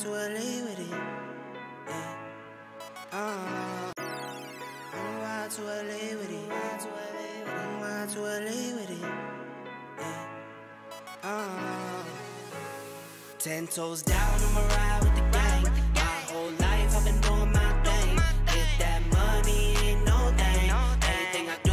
to LA with it. Yeah. I'm ride to LA with it. I'm ride to LA with it. Yeah. 10 toes down, I'ma ride with the gang. My whole life I've been doing my thing. Get that money, ain't no thing. Anything I do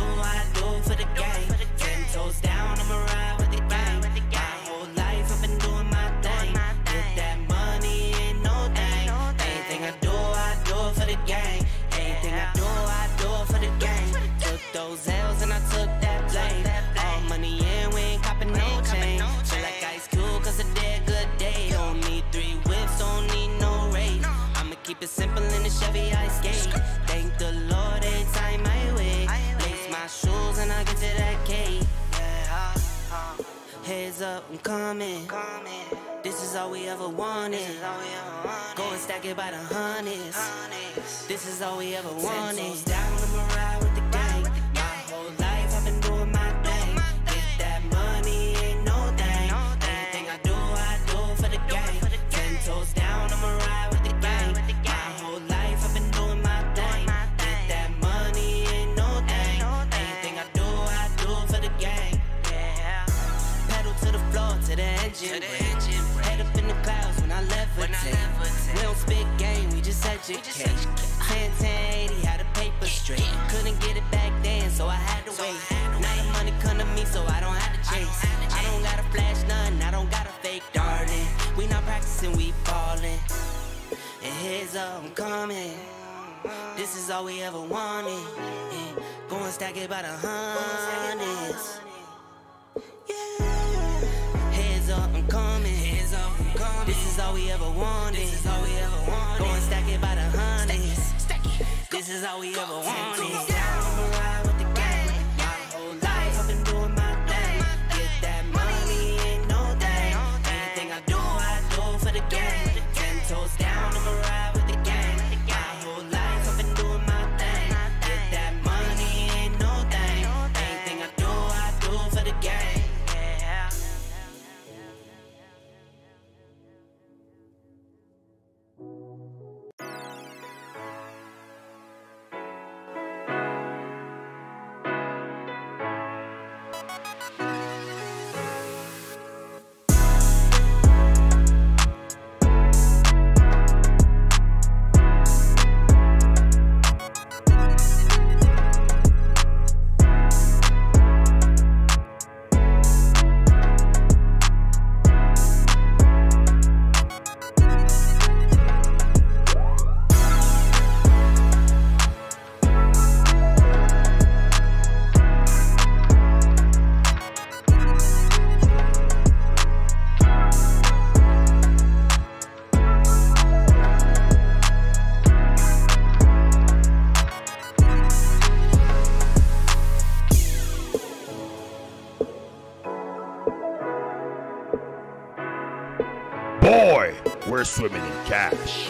for the gang. 10 toes down, I'ma ride with the gang. My whole life I've been doing my thing. Get that money, ain't no thing. Anything I do for the gang. Anything I do for the gang. Took those L's and I took that blame. All money in, we ain't copping no chain. Feel like Ice Cube, cause a dead good day. Don't need 3 whips, don't need no race. I'ma keep it simple in the Chevy I skate. Thank the Lord every time I wait. Lace my shoes and I get to that cake. Heads up, I'm coming. This is all we ever wanted. Go and stack it by the hundreds. This is all we ever wanted. 10 toes down, I'ma ride with the gang. My whole life I've been doing my thing. Get that money, ain't no thing. Anything I do for the gang. 10 toes down, I'ma ride with the gang. My whole life I've been doing my thing. Get that money, ain't no thing. Anything I do for the gang. Pedal to the floor, to the engine. Head up in the clouds when I levitate. We don't spit game, we just educate. 10-10-80, had a paper straight. Couldn't get it back then, so I had to wait. Now the money come to me, so I don't have to chase. I don't gotta flash nothing, I don't gotta fake, darling. We not practicing, we ballin'. And heads up, I'm coming. This is all we ever wanted. Go and stack it by the hundreds. Heads up, I'm coming. This is all we ever wanted. Go and stack it by the hundreds. This is all we ever wanted. I'ma ride with the gang. My whole life I've been doing my thing. Get that money, ain't no thing. Anything I do for the gang. 10 toes down, I'ma ride with the gang. My whole life I've been doing my thing. Get that money, ain't no thing. Anything I do for the gang. Boy, we're swimming in cash.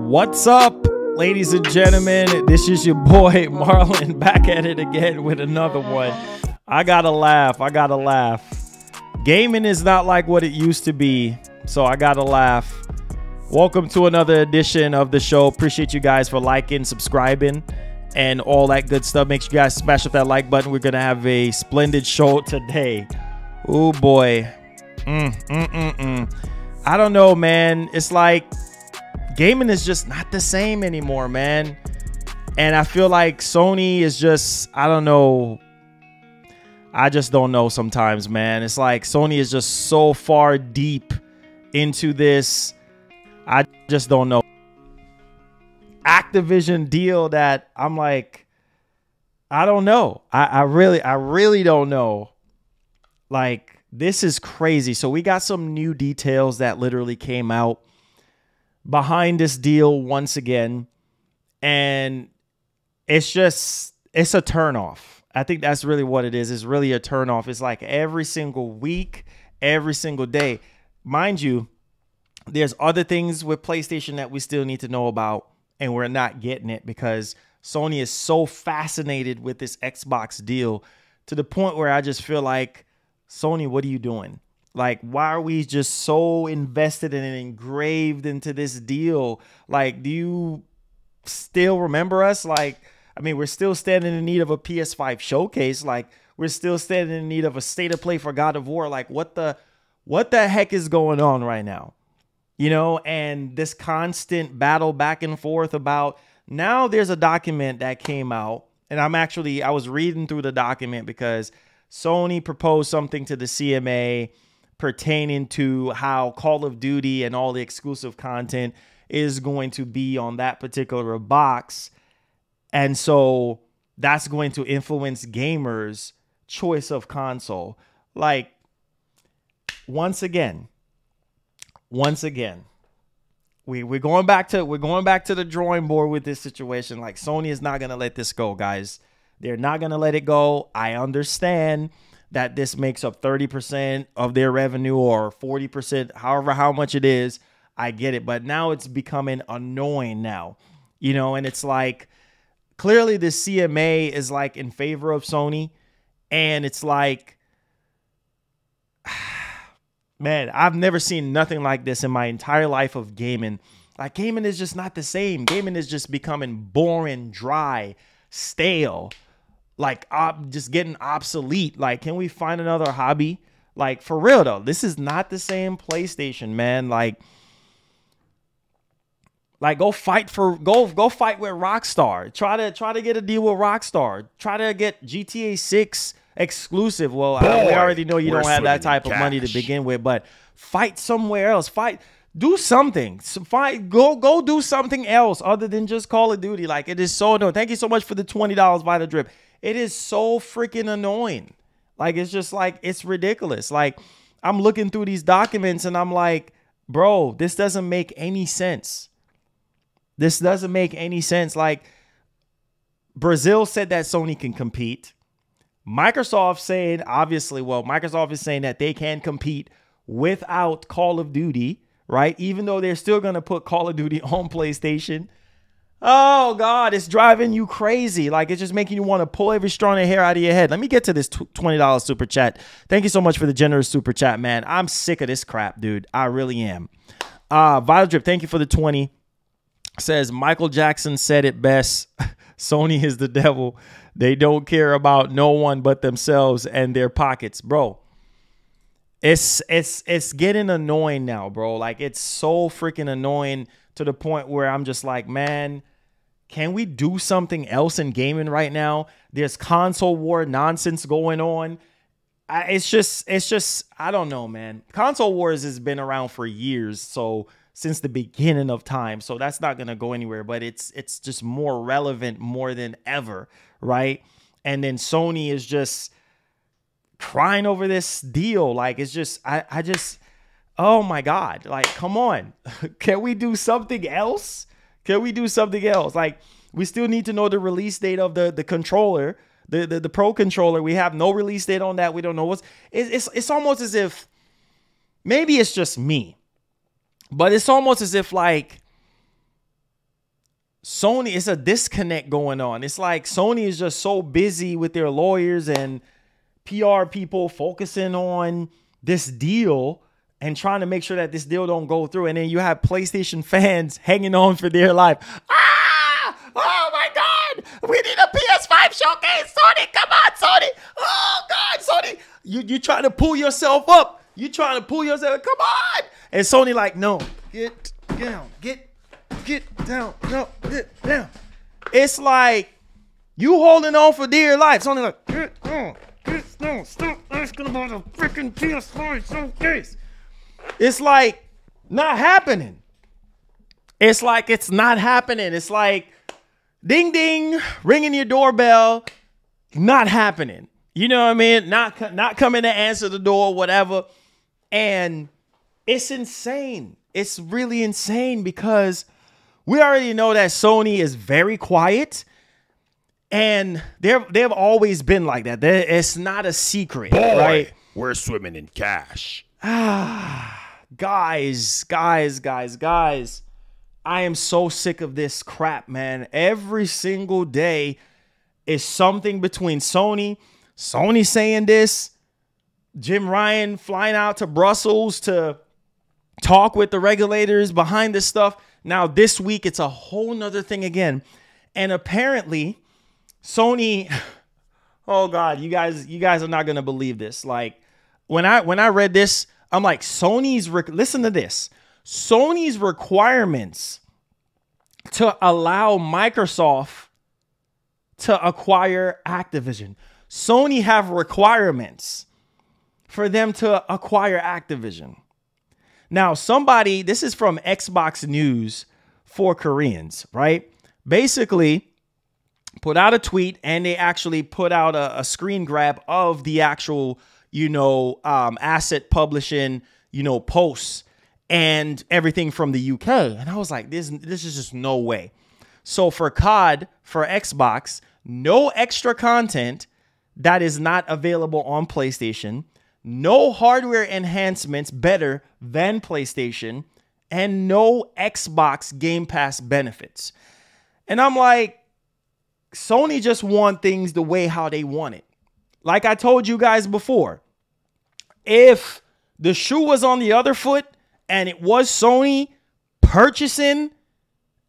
What's up, ladies and gentlemen? This is your boy Marlon back at it again with another one. I gotta laugh. Gaming is not like what it used to be, so I gotta laugh. Welcome to another edition of the show. Appreciate you guys for liking, subscribing, and all that good stuff. Make sure you guys smash up that like button. We're gonna have a splendid show today. Oh boy. I don't know, man. It's like gaming is just not the same anymore, man. And I feel like Sony is just, I don't know. I just don't know sometimes, man. It's like Sony is just so far deep into this. I just don't know. Activision deal that I'm like, I don't know. I really don't know. Like, this is crazy. So we got some new details that literally came out behind this deal once again. And it's just, it's a turnoff. I think that's really what it is. It's really a turnoff. It's like every single week, every single day. Mind you, there's other things with PlayStation that we still need to know about, and we're not getting it because Sony is so fascinated with this Xbox deal to the point where I just feel like, Sony, what are you doing? Like, why are we just so invested and engraved into this deal? Like, do you still remember us? Like, I mean, we're still standing in need of a PS5 showcase. Like, we're still standing in need of a state of play for God of War. Like, what the heck is going on right now? You know, and this constant battle back and forth about, now there's a document that came out, and I was reading through the document because Sony proposed something to the CMA pertaining to how Call of Duty and all the exclusive content is going to be on that particular box. And so that's going to influence gamers' choice of console. Like, once again, we're going back to the drawing board with this situation. Like, Sony is not going to let this go, guys. They're not going to let it go. I understand that this makes up 30% of their revenue or 40%, however, how much it is. I get it. But now it's becoming annoying now, you know, and it's like, clearly the CMA is like in favor of Sony. And it's like, man, I've never seen nothing like this in my entire life of gaming. Like, gaming is just not the same. Gaming is just becoming boring, dry, stale, like just getting obsolete. Like, can we find another hobby? Like, for real though, this is not the same PlayStation, man. Like go fight with Rockstar. Try to get a deal with Rockstar. Try to get GTA 6 exclusive. Well, we already know you don't have that type of money to begin with, but fight somewhere else. Do something. Go do something else other than just Call of Duty. Like, it is so annoying. Thank you so much for the $20 by the drip. It is so freaking annoying. Like, it's just like, it's ridiculous. Like, I'm looking through these documents and I'm like, bro, this doesn't make any sense. This doesn't make any sense. Like, Brazil said that Sony can compete. Microsoft saying, obviously, well, Microsoft is saying that they can compete without Call of Duty, right? Even though they're still going to put Call of Duty on PlayStation. Oh, God, it's driving you crazy. Like, it's just making you want to pull every strand of hair out of your head. Let me get to this $20 super chat. Thank you so much for the generous super chat, man. I'm sick of this crap, dude. I really am. Violet Drip, thank you for the 20. Says, Michael Jackson said it best. Sony is the devil. They don't care about no one but themselves and their pockets. Bro, it's getting annoying now, bro. Like, it's so freaking annoying to the point where I'm just like, man, can we do something else in gaming right now? There's console war nonsense going on. It's just, I don't know, man. Console wars has been around for years. So since the beginning of time. So that's not going to go anywhere, but it's just more relevant more than ever. Right. And then Sony is just crying over this deal. Like, it's just, I just, oh my God, like, come on. Can we do something else? Can we do something else? Like, we still need to know the release date of the controller, the Pro controller. We have no release date on that. We don't know it's almost as if, maybe it's just me, but it's almost as if, like, Sony, it's a disconnect going on. It's like Sony is just so busy with their lawyers and PR people focusing on this deal and trying to make sure that this deal don't go through. And then you have PlayStation fans hanging on for dear life. Ah! Oh my God! We need a PS5 showcase, Sony. Come on, Sony. Oh God, Sony. You trying to pull yourself up. You trying to pull yourself. Come on. And Sony like, no, get down, get down, no, get down. It's like you holding on for dear life. Sony like, get down, stop asking about a freaking PS5 showcase. It's like not happening. It's like it's not happening. It's like ding ding, ringing your doorbell, not happening. You know what I mean? Not coming to answer the door, whatever. And it's insane. It's really insane because we already know that Sony is very quiet, and they've always been like that. It's not a secret, right? We're swimming in cash. Guys. I am so sick of this crap, man. Every single day is something between Sony saying this, Jim Ryan flying out to Brussels to talk with the regulators behind this stuff. Now this week, it's a whole nother thing again. And apparently Sony, oh God, you guys are not going to believe this. Like when I read this, I'm like, listen to this. Sony's requirements to allow Microsoft to acquire Activision. Sony have requirements for them to acquire Activision. Now, this is from Xbox News for Koreans, right? Basically, put out a tweet, and they actually put out a screen grab of the actual, asset publishing, posts and everything from the UK. And I was like, this is just no way. So for COD, for Xbox, no extra content that is not available on PlayStation, no hardware enhancements better than PlayStation, and no Xbox Game Pass benefits. And I'm like, Sony just want things the way how they want it. Like I told you guys before, if the shoe was on the other foot and it was Sony purchasing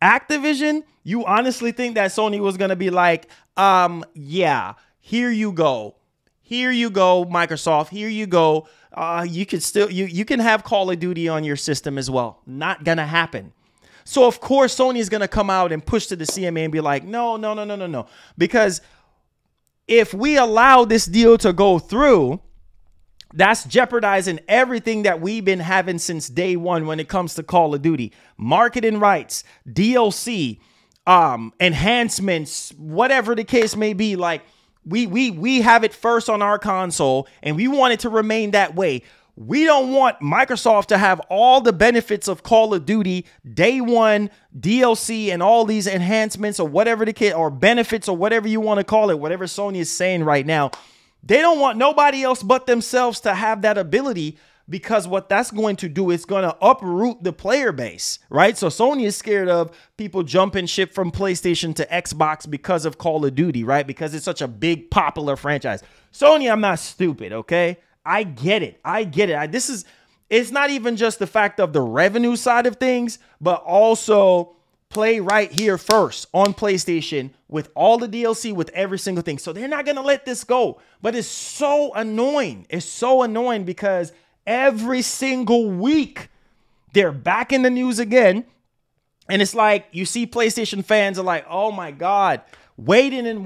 Activision, you honestly think that Sony was going to be like, yeah, here you go. Here you go, Microsoft. Here you go. You can have Call of Duty on your system as well. Not going to happen. So, of course, Sony is going to come out and push to the CMA and be like, no. Because if we allow this deal to go through, that's jeopardizing everything that we've been having since day one when it comes to Call of Duty. Marketing rights, DLC, enhancements, whatever the case may be. Like, we have it first on our console, and we want it to remain that way. We don't want Microsoft to have all the benefits of Call of Duty, day one, DLC, and all these enhancements or whatever the case, or benefits or whatever you want to call it, whatever Sony is saying right now. They don't want nobody else but themselves to have that ability, because what that's going to do is going to uproot the player base, right? So Sony is scared of people jumping ship from PlayStation to Xbox because of Call of Duty, right? Because it's such a big, popular franchise. Sony, I'm not stupid, okay? I get it. It's not even just the fact of the revenue side of things, but also play right here first on PlayStation with all the DLC, with every single thing. So they're not going to let this go. But it's so annoying. It's so annoying because every single week they're back in the news again. And it's like you see PlayStation fans are like, oh my God, waiting. Oh,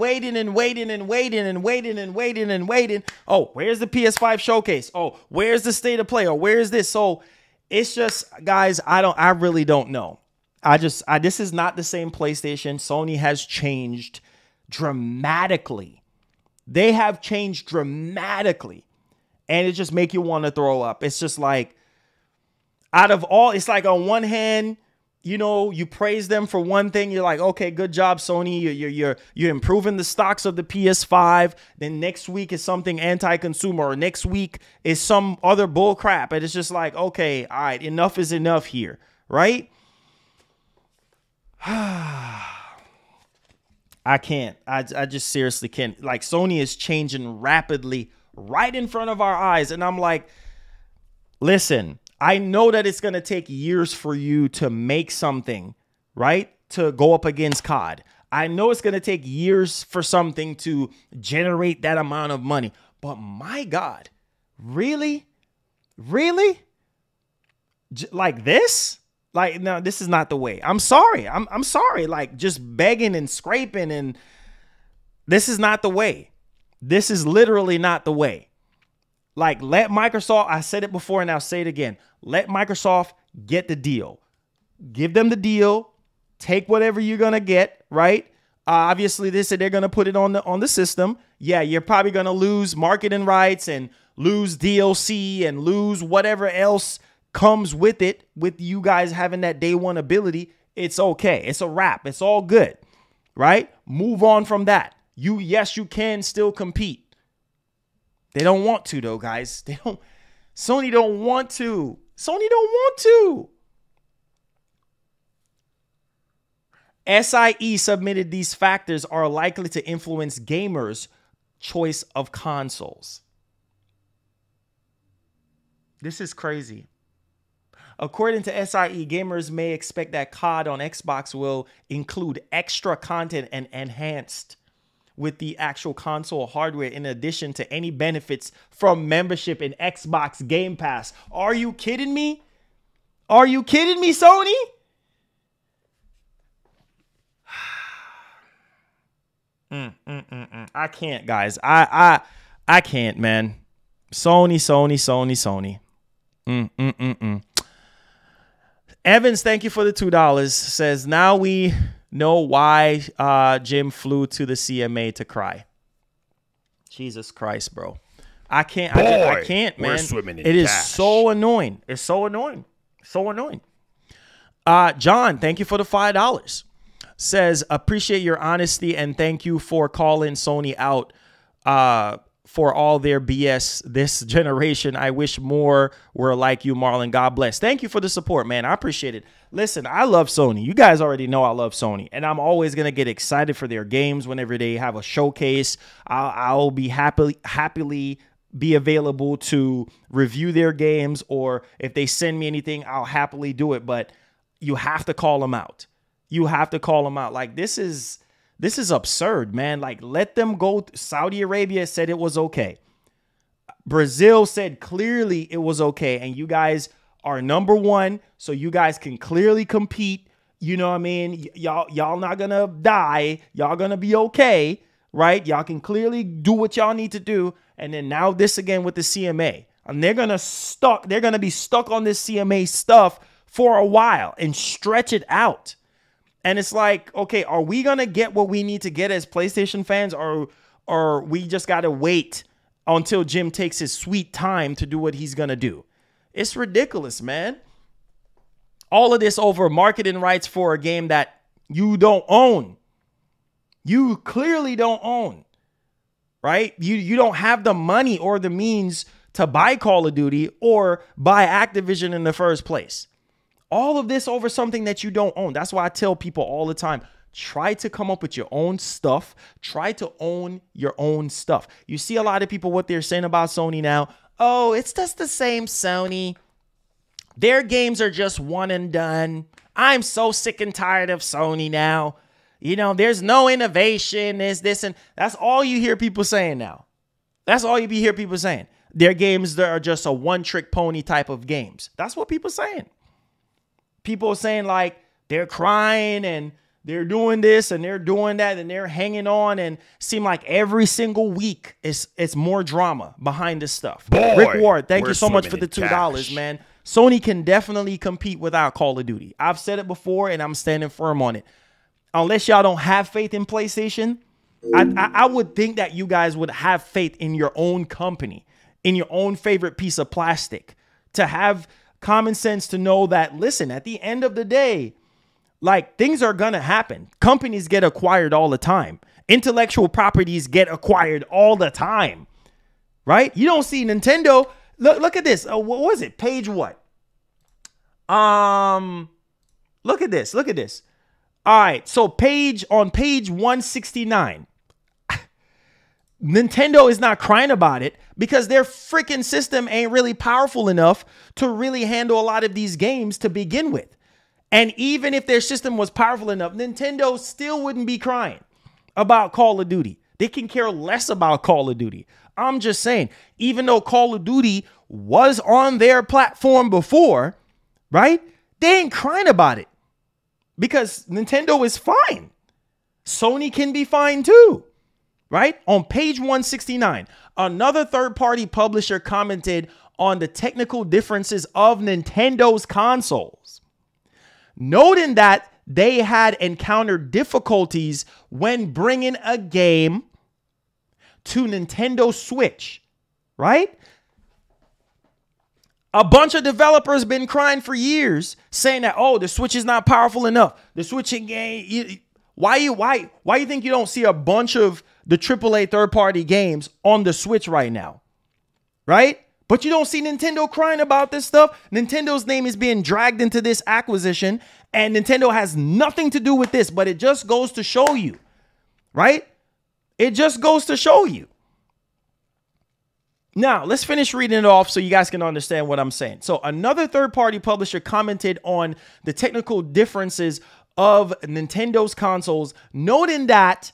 where's the PS5 showcase? Oh, where's the state of play? Or where's this? So it's just, guys, I really don't know. This is not the same PlayStation. Sony has changed dramatically. They have changed dramatically. And it just make you want to throw up. It's just like, out of all, it's like on one hand, you praise them for one thing. You're like, okay, good job, Sony. You're improving the stocks of the PS5. Then next week is something anti-consumer, or next week is some other bull crap. And it's just like, okay, all right, enough is enough here, right? I can't. I just seriously can't. Like, Sony is changing rapidly right in front of our eyes. And I'm like, listen, I know that it's going to take years for you to make something, right? To go up against COD. I know it's going to take years for something to generate that amount of money. But my God, really? Really? Like this? Like, no, this is not the way. I'm sorry. I'm sorry. Like, just begging and scraping, and this is not the way. This is literally not the way. Like, let Microsoft, I said it before and I'll say it again. Let Microsoft get the deal. Give them the deal. Take whatever you're going to get, right? Obviously, they said they're going to put it on the system. Yeah, you're probably going to lose marketing rights and lose DLC and lose whatever else comes with it, with you guys having that day one ability. It's okay. It's a wrap. It's all good, right? Move on from that. Yes, you can still compete. They don't want to, though, guys. Sony don't want to. Sony don't want to. SIE submitted these factors are likely to influence gamers' choice of consoles. This is crazy. According to SIE, gamers may expect that COD on Xbox will include extra content and enhanced with the actual console hardware in addition to any benefits from membership in Xbox Game Pass. Are you kidding me? Are you kidding me, Sony? I can't, guys. I can't, man. Sony. Evans, thank you for the $2. Says, now we know why Jim flew to the CMA to cry. Jesus Christ, bro. I can't. I can't, man. It is so annoying. It's so annoying. So annoying. John, thank you for the $5. Says, appreciate your honesty and thank you for calling Sony out for all their BS this generation. I wish more were like you, Marlon. God bless. Thank you for the support, man. I appreciate it. Listen, I love Sony. You guys already know I love Sony, and I'm always going to get excited for their games whenever they have a showcase. I'll be happily be available to review their games, or if they send me anything, I'll happily do it. But you have to call them out. You have to call them out. Like, this is absurd, man. Like, let them go. Saudi Arabia said it was okay. Brazil said clearly it was okay. And you guys are number one, so you guys can clearly compete. You know what I mean? Y'all not gonna die. Y'all gonna be okay, right? Y'all can clearly do what y'all need to do. And then now this again with the CMA. And they're gonna be stuck on this CMA stuff for a while and stretch it out. And it's like, okay, are we going to get what we need to get as PlayStation fans, or we just got to wait until Jim takes his sweet time to do what he's going to do? It's ridiculous, man. All of this over marketing rights for a game that you don't own. You clearly don't own, right? You don't have the money or the means to buy Call of Duty or buy Activision in the first place. All of this over something that you don't own. That's why I tell people all the time, try to come up with your own stuff. Try to own your own stuff. You see a lot of people, what they're saying about Sony now. Oh, it's just the same Sony. Their games are just one and done. I'm so sick and tired of Sony now. You know, there's no innovation. There's this, and that's all you hear people saying now. That's all you hear people saying. Their games that are just a one-trick pony type of games. That's what people are saying. People are saying, like, they're crying and they're doing this and they're doing that and they're hanging on, and seem like every single week it's more drama behind this stuff. Boy, Rick Ward, thank you so much for the $2, man. Sony can definitely compete without Call of Duty. I've said it before and I'm standing firm on it. Unless y'all don't have faith in PlayStation, I would think that you guys would have faith in your own company, in your own favorite piece of plastic, to have common sense to know that, listen, at the end of the day, like, things are going to happen. Companies get acquired all the time. Intellectual properties get acquired all the time, right? You don't see Nintendo. Look at this. What was it? Page what? Look at this. Look at this. All right, so on page 169, Nintendo is not crying about it because their freaking system ain't really powerful enough to really handle a lot of these games to begin with. And even if their system was powerful enough, Nintendo still wouldn't be crying about Call of Duty. They can care less about Call of Duty. I'm just saying, even though Call of Duty was on their platform before, right? They ain't crying about it because Nintendo is fine. Sony can be fine too. Right? On page 169, another third-party publisher commented on the technical differences of Nintendo's consoles, noting that they had encountered difficulties when bringing a game to Nintendo Switch, right? A bunch of developers been crying for years saying that, oh, the Switch is not powerful enough. The switching game, why you think you don't see a bunch of the AAA third-party games on the Switch right now, right? But you don't see Nintendo crying about this stuff. Nintendo's name is being dragged into this acquisition, and Nintendo has nothing to do with this, but it just goes to show you, right? It just goes to show you. Now, let's finish reading it off so you guys can understand what I'm saying. So another third-party publisher commented on the technical differences of Nintendo's consoles, noting that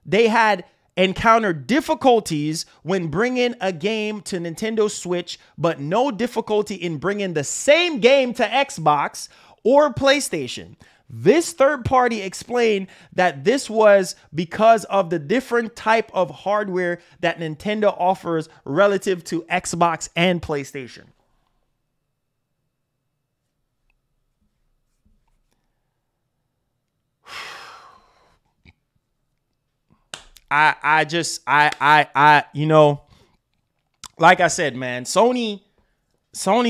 they had encountered difficulties when bringing a game to Nintendo Switch, but no difficulty in bringing the same game to Xbox or PlayStation. This third party explained that this was because of the different type of hardware that Nintendo offers relative to Xbox and PlayStation. You know, like I said, man, Sony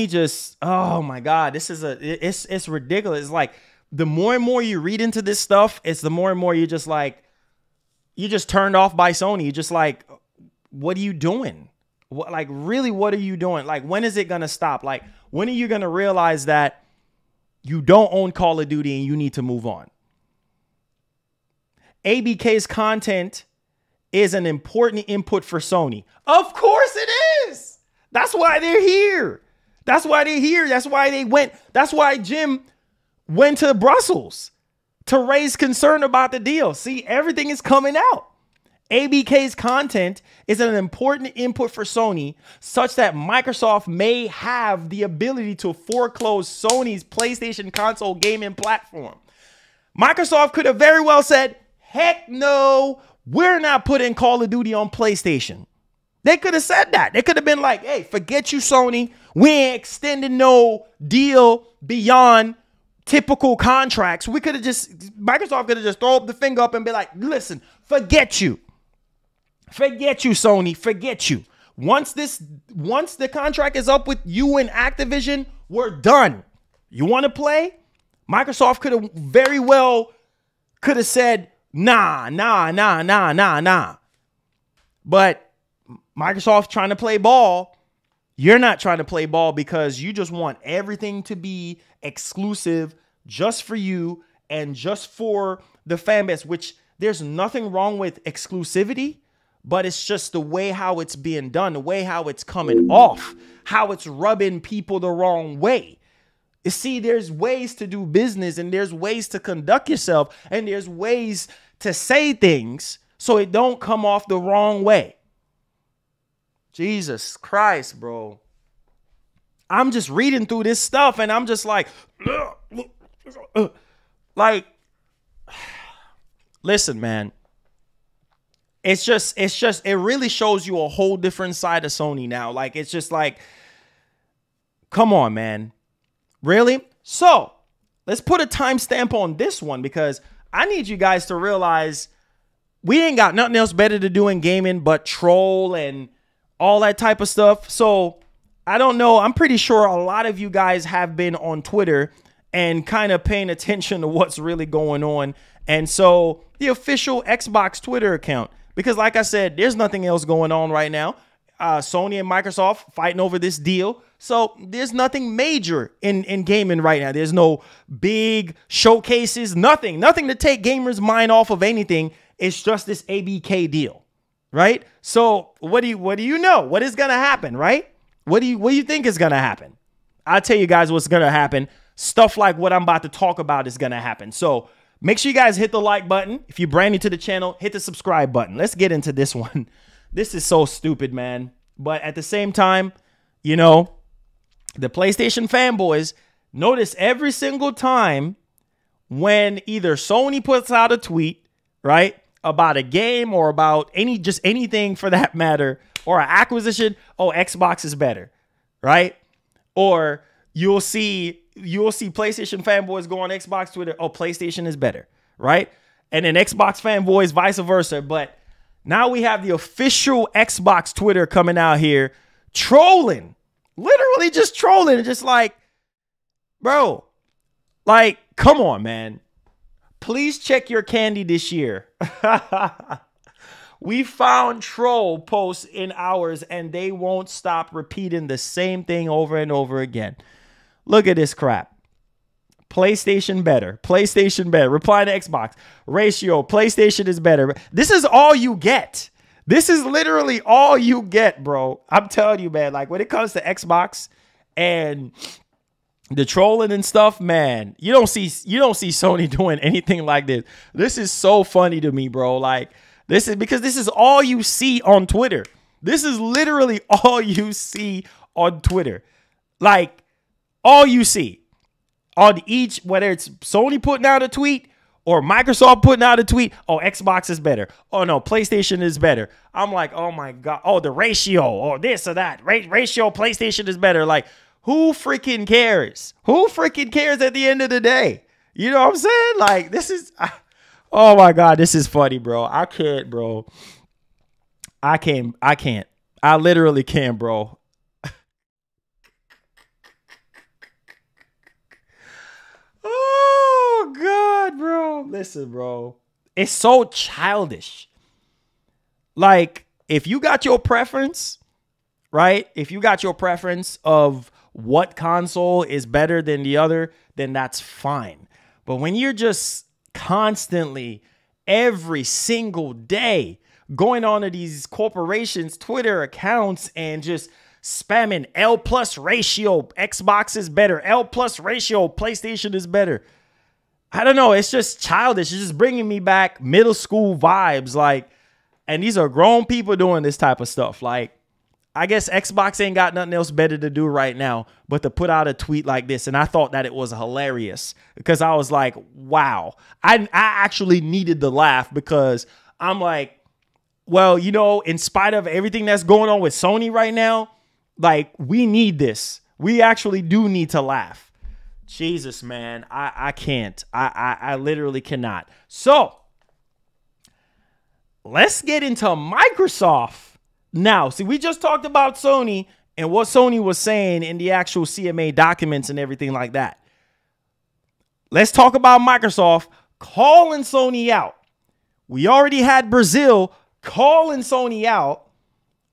just, oh my God, it's ridiculous. It's like the more and more you read into this stuff, it's the more and more you're just turned off by Sony. You're just like, what are you doing? What are you doing? Like, when is it going to stop? Like, when are you going to realize that you don't own Call of Duty and you need to move on? ABK's content is an important input for Sony. Of course it is. That's why they're here. That's why Jim went to Brussels to raise concern about the deal. See, everything is coming out. ABK's content is an important input for Sony, such that Microsoft may have the ability to foreclose Sony's PlayStation console gaming platform. Microsoft could have very well said, heck no, we're not putting Call of Duty on PlayStation. They could have said that. They could have been like, hey, forget you, Sony. We ain't extending no deal beyond typical contracts. Microsoft could have just thrown up the finger up and be like, listen, forget you. Forget you, Sony. Forget you. Once the contract is up with you and Activision, we're done. You want to play? Microsoft could have very well said, nah. But Microsoft's trying to play ball. You're not trying to play ball because you just want everything to be exclusive just for you and just for the fan base, which there's nothing wrong with exclusivity, but it's just the way how it's being done, the way how it's coming off, how it's rubbing people the wrong way. You see, there's ways to do business and there's ways to conduct yourself and there's ways to say things so it don't come off the wrong way. Jesus Christ, bro. I'm just reading through this stuff and I'm just like, listen, man. It really shows you a whole different side of Sony now. Like, it's just like, come on, man. Really? So let's put a timestamp on this one because I need you guys to realize we ain't got nothing else better to do in gaming but troll and all that type of stuff. So I don't know. I'm pretty sure a lot of you guys have been on Twitter and kind of paying attention to what's really going on. And so the official Xbox Twitter account, because like I said, there's nothing else going on right now. Sony and Microsoft fighting over this deal. So there's nothing major in gaming right now. There's no big showcases, nothing to take gamers' mind off of anything. It's just this ABK deal, right? So what do you know? What is gonna happen, right? What do you think is gonna happen? I'll tell you guys what's gonna happen. Stuff like what I'm about to talk about is gonna happen. So make sure you guys hit the like button. If you're brand new to the channel, hit the subscribe button. Let's get into this one. This is so stupid, man. But at the same time, you know, the PlayStation fanboys, notice every single time when either Sony puts out a tweet, right, about a game or about anything for that matter, or an acquisition, oh, Xbox is better, right? Or you'll see PlayStation fanboys go on Xbox Twitter, oh, PlayStation is better, right? And then Xbox fanboys vice versa. But now we have the official Xbox Twitter coming out here trolling. Literally just trolling. Just like, bro, like, come on, man. Please check your candy this year. We found troll posts in ours, and they won't stop repeating the same thing over and over again. Look at this crap. PlayStation better. PlayStation better. Reply to Xbox. Ratio. PlayStation is better. This is all you get. This is literally all you get, bro. I'm telling you, man. Like, when it comes to Xbox and the trolling and stuff, man, you don't see Sony doing anything like this. This is so funny to me, bro. Like, this is because this is all you see on Twitter. This is literally all you see on Twitter. Like, all you see on each, whether it's Sony putting out a tweet or Microsoft putting out a tweet, oh, Xbox is better. Oh, no, PlayStation is better. I'm like, oh, my God. Oh, the ratio or this or that. Ratio, PlayStation is better. Like, who freaking cares? Who freaking cares at the end of the day? You know what I'm saying? Like, this is, oh, my God, this is funny, bro. I can't, bro. I can't. I literally can't, bro. Oh, God, bro. Listen, bro. It's so childish. Like, if you got your preference, right? If you got your preference of what console is better than the other, then that's fine. But when you're just constantly, every single day, going on to these corporations' Twitter accounts and just spamming L plus ratio, Xbox is better. L plus ratio, PlayStation is better. I don't know. It's just childish. It's just bringing me back middle school vibes. Like, and these are grown people doing this type of stuff. Like, I guess Xbox ain't got nothing else better to do right now but to put out a tweet like this. And I thought that it was hilarious because I was like, wow. I actually needed the laugh because I'm like, well, you know, in spite of everything that's going on with Sony right now, like, we need this. We actually do need to laugh. Jesus, man. I can't. I literally cannot. So, let's get into Microsoft. Now, see, we just talked about Sony and what Sony was saying in the actual CMA documents and everything like that. Let's talk about Microsoft calling Sony out. We already had Brazil calling Sony out,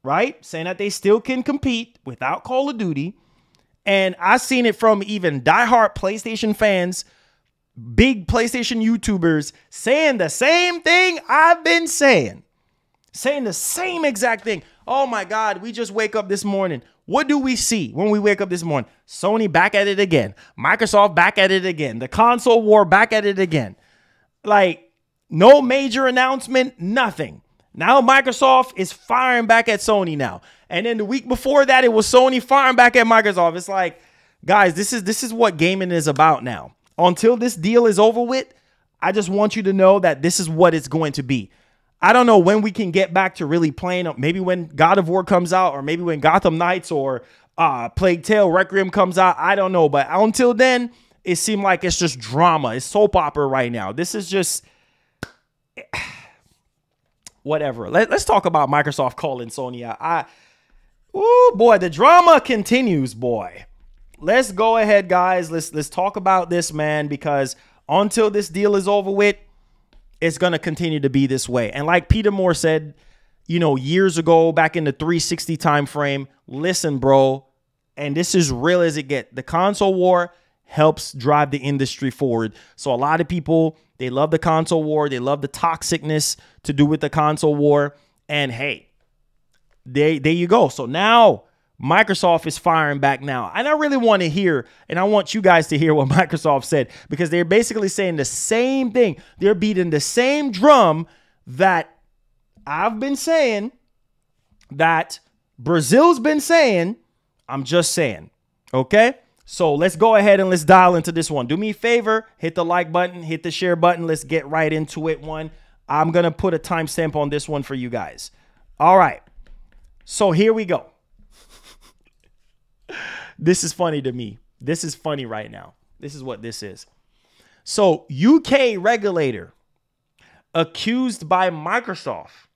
right? Saying that they still can compete without Call of Duty. And I've seen it from even diehard PlayStation fans, big PlayStation YouTubers saying the same thing I've been saying. Saying the same exact thing. Oh my God, we just wake up this morning. What do we see when we wake up this morning? Sony back at it again. Microsoft back at it again. The console war back at it again. Like, no major announcement, nothing. Now Microsoft is firing back at Sony now. And then the week before that, it was Sony firing back at Microsoft. It's like, guys, this is what gaming is about now. Until this deal is over with, I just want you to know that this is what it's going to be. I don't know when we can get back to really playing. Maybe when God of War comes out, or maybe when Gotham Knights or Plague Tale Requiem comes out. I don't know. But until then, it seemed like it's just drama. It's soap opera right now. This is just whatever. Let's talk about Microsoft calling Sony out. Oh boy, the drama continues, boy. Let's go ahead, guys. Let's talk about this, man, because until this deal is over with, it's going to continue to be this way. And like Peter Moore said, years ago, back in the 360 time frame. Listen, bro, and this is real as it gets. The console war helps drive the industry forward. So a lot of people, they love the console war. They love the toxicness to do with the console war. And hey, there you go. So now Microsoft is firing back now. And I really want to hear, and I want you guys to hear what Microsoft said, because they're basically saying the same thing. They're beating the same drum that I've been saying, that Brazil's been saying. I'm just saying. Okay? So let's go ahead and let's dial into this one. Do me a favor, hit the like button, hit the share button. Let's get right into it. I'm going to put a timestamp on this one for you guys. All right. So here we go. This is funny to me. This is funny right now. This is what this is. So UK regulator accused by Microsoft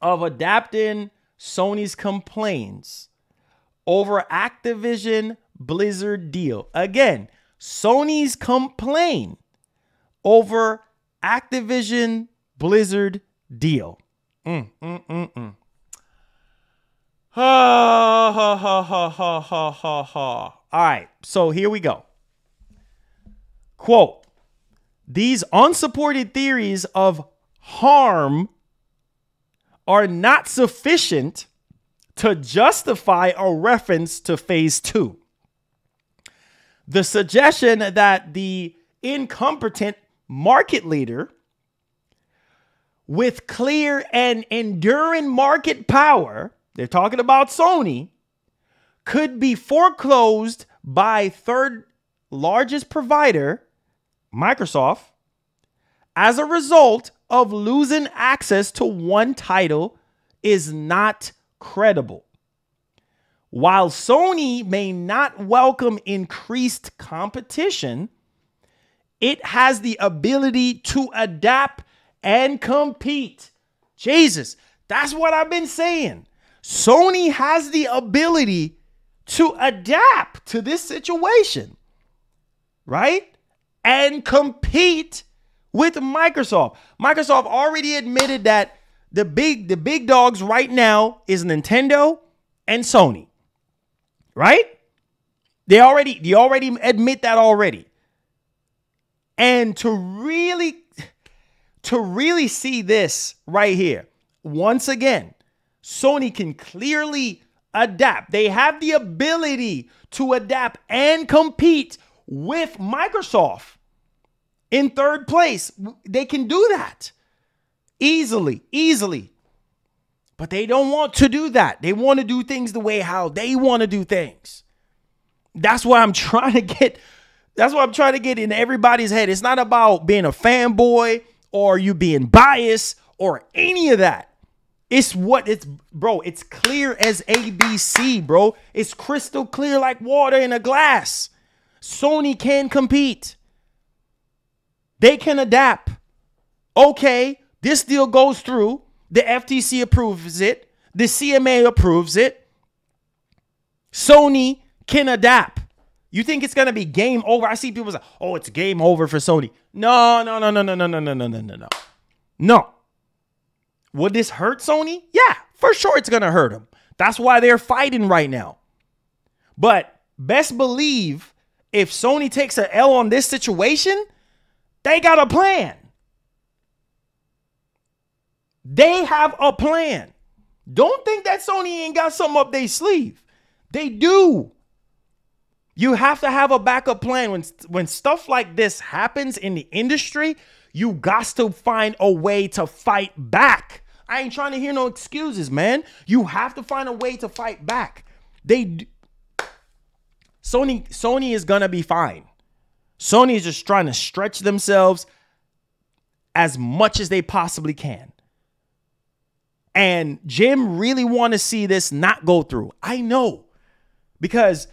of adapting Sony's complaints over Activision Blizzard deal. Again, Sony's complaint over Activision Blizzard deal. Ha ha ha ha ha ha ha ha. All right, so here we go. Quote, these unsupported theories of harm are not sufficient to justify a reference to phase 2. The suggestion that the incompetent market leader with clear and enduring market power, they're talking about Sony, could be foreclosed by third largest provider, Microsoft, as a result of losing access to one title is not credible. While Sony may not welcome increased competition, it has the ability to adapt and compete. Jesus, that's what I've been saying. Sony has the ability to adapt to this situation, right? And compete with Microsoft. Microsoft already admitted that the big dogs right now is Nintendo and Sony. Right? They already admit that already. And to really see this right here, once again, Sony can clearly adapt. They have the ability to adapt and compete with Microsoft in third place. They can do that easily. But they don't want to do that. They want to do things the way how they want to do things. That's what I'm trying to get. That's what I'm trying to get in everybody's head. It's not about being a fanboy or you being biased or any of that. Bro, it's clear as ABC, bro. It's crystal clear like water in a glass. Sony can compete. They can adapt. Okay, this deal goes through. The FTC approves it. The CMA approves it. Sony can adapt. You think it's going to be game over? I see people say, oh, it's game over for Sony. No. No. Would this hurt Sony? Yeah, for sure it's going to hurt them. That's why they're fighting right now. But best believe if Sony takes an L on this situation, they got a plan. They have a plan. Don't think that Sony ain't got something up their sleeve. They do. You have to have a backup plan. When stuff like this happens in the industry, you got to find a way to fight back. I ain't trying to hear no excuses, man. You have to find a way to fight back. Sony is going to be fine. Sony is just trying to stretch themselves as much as they possibly can. And Jim really want to see this not go through. I know, because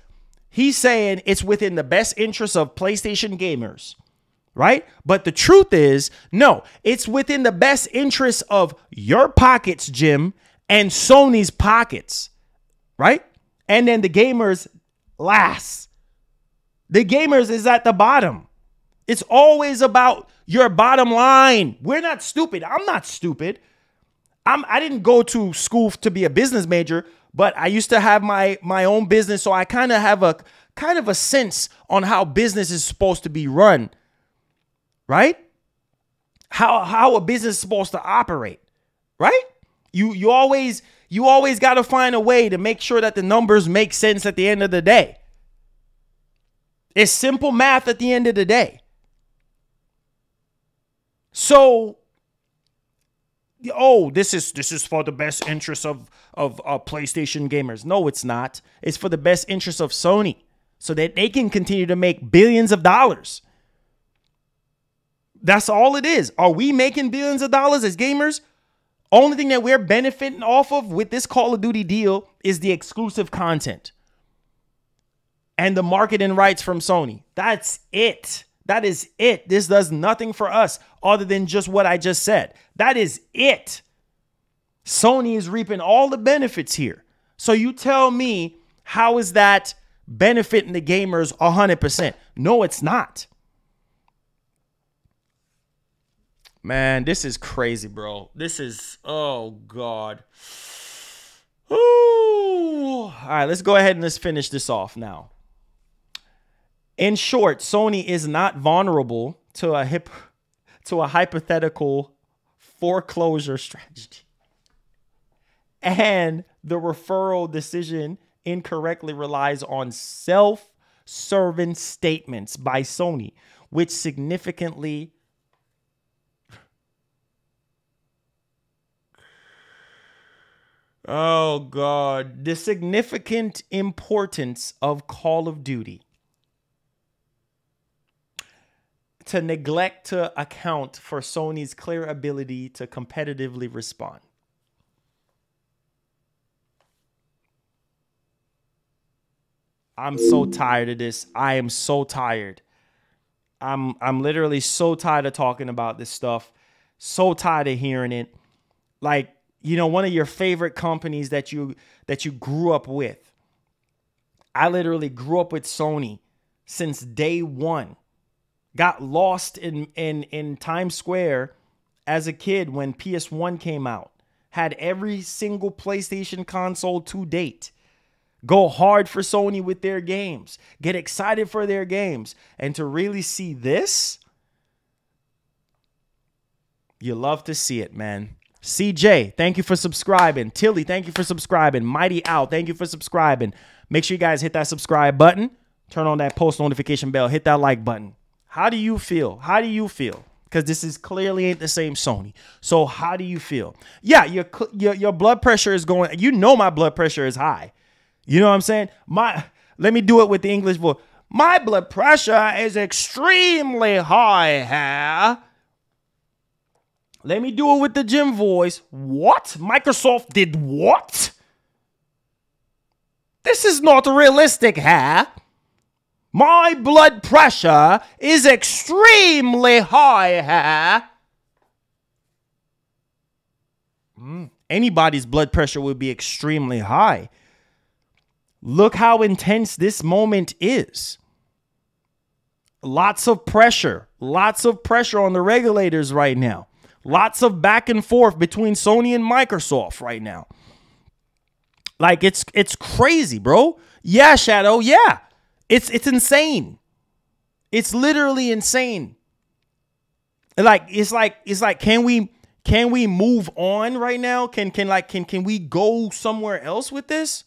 he's saying it's within the best interest of PlayStation gamers, right? But the truth is, no, it's within the best interest of your pockets, Jim, and Sony's pockets, right? And then the gamers last. The gamers is at the bottom. It's always about your bottom line. We're not stupid. I'm not stupid. I didn't go to school to be a business major, but I used to have my own business, so I kind of have a sense on how business is supposed to be run, right? How a business is supposed to operate, right? You always got to find a way to make sure that the numbers make sense at the end of the day. It's simple math at the end of the day. So, this is for the best interest of PlayStation gamers. No, it's not. It's for the best interest of Sony, so that they can continue to make billions of dollars. That's all it is. Are we making billions of dollars as gamers? Only thing that we're benefiting off of with this Call of Duty deal is the exclusive content and the marketing rights from Sony. That's it. That is it. This does nothing for us other than just what I just said. That is it. Sony is reaping all the benefits here. So you tell me, how is that benefiting the gamers 100%? No, it's not. Man, this is crazy, bro. This is, oh, God. Ooh. All right, let's go ahead and let's finish this off now. In short, Sony is not vulnerable to a hypothetical foreclosure strategy. And the referral decision incorrectly relies on self-serving statements by Sony, which significantly oh, God. The significant importance of Call of Duty to neglect to account for Sony's clear ability to competitively respond. I'm so tired of this. I am so tired. I'm literally so tired of talking about this stuff. So tired of hearing it. Like, you know, one of your favorite companies that you grew up with. I literally grew up with Sony since day one. Got lost in Times Square as a kid when PS1 came out. Had every single PlayStation console to date. Go hard for Sony with their games. Get excited for their games. And to really see this, you love to see it, man. CJ, thank you for subscribing. Tilly, thank you for subscribing. Mighty Owl, thank you for subscribing. Make sure you guys hit that subscribe button. Turn on that post notification bell. Hit that like button. How do you feel? How do you feel? Because this is clearly ain't the same Sony. So how do you feel? Yeah, your blood pressure is going. You know my blood pressure is high. You know what I'm saying? Let me do it with the English voice. My blood pressure is extremely high here. Let me do it with the gym voice. What? Microsoft did what? This is not realistic here. My blood pressure is extremely high here. Anybody's blood pressure would be extremely high. Look how intense this moment is. Lots of pressure. Lots of pressure on the regulators right now. Lots of back and forth between Sony and Microsoft right now. Like, it's crazy, bro. Yeah, Shadow, yeah. It's insane. It's literally insane. It's like can we move on right now? Can we go somewhere else with this?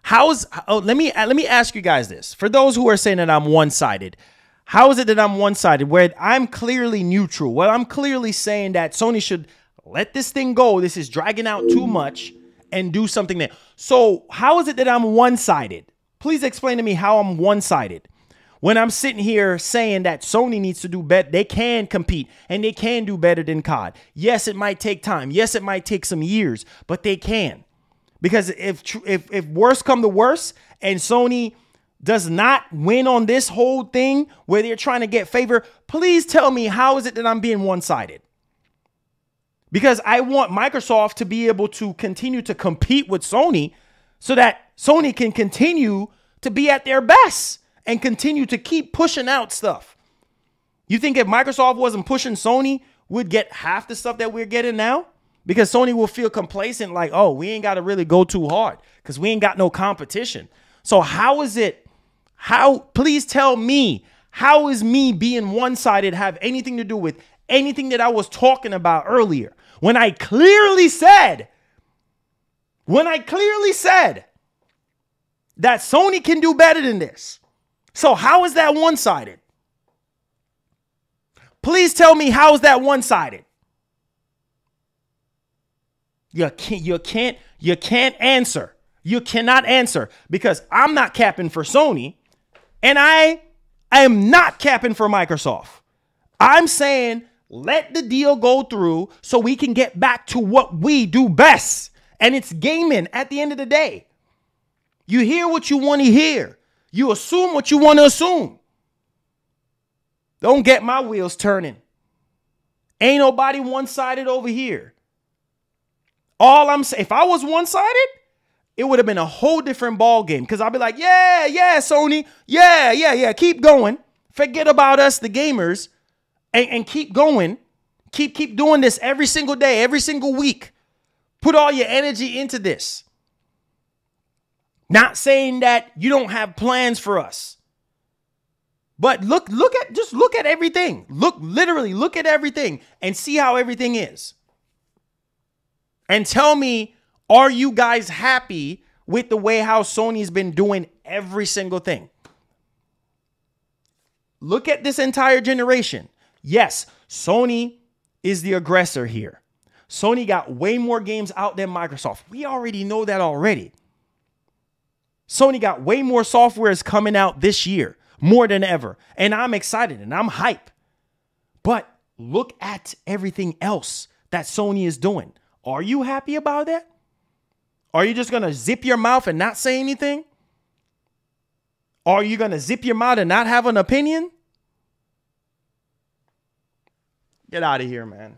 Let me ask you guys this. For those who are saying that I'm one-sided, how is it that I'm one-sided where I'm clearly neutral? Well, I'm clearly saying that Sony should let this thing go. This is dragging out too much and do something there. So how is it that I'm one-sided? Please explain to me how I'm one-sided. When I'm sitting here saying that Sony needs to do better, they can compete and they can do better than COD. Yes, it might take time. Yes, it might take some years, but they can. Because if worse come to worse and Sony does not win on this whole thing where they're trying to get favor, please tell me how is it that I'm being one-sided? Because I want Microsoft to be able to continue to compete with Sony so that Sony can continue to be at their best and continue to keep pushing out stuff. You think if Microsoft wasn't pushing Sony, we'd get half the stuff that we're getting now? Because Sony will feel complacent like, oh, we ain't got to really go too hard because we ain't got no competition. So how is it? Please tell me, how is me being one-sided have anything to do with anything that I was talking about earlier? When I clearly said that Sony can do better than this. So how is that one-sided? Please tell me, how is that one-sided? You can't answer. You cannot answer because I'm not capping for Sony and I am not capping for Microsoft. I'm saying let the deal go through so we can get back to what we do best. And it's gaming at the end of the day. You hear what you want to hear. You assume what you want to assume. Don't get my wheels turning. Ain't nobody one-sided over here. All I'm saying, if I was one-sided, it would have been a whole different ball game. Because I'll be like, yeah, Sony. Yeah. Keep going. Forget about us, the gamers. And keep going. Keep doing this every single day, every single week. Put all your energy into this. Not saying that you don't have plans for us. But look at everything. Literally look at everything and see how everything is. And tell me, are you guys happy with the way how Sony's been doing every single thing? Look at this entire generation. Yes, Sony is the aggressor here. Sony got way more games out than Microsoft. We already know that already. Sony got way more softwares coming out this year, more than ever. And I'm excited and I'm hype. But look at everything else that Sony is doing. Are you happy about that? Are you just going to zip your mouth and not say anything? Are you going to zip your mouth and not have an opinion? Get out of here, man.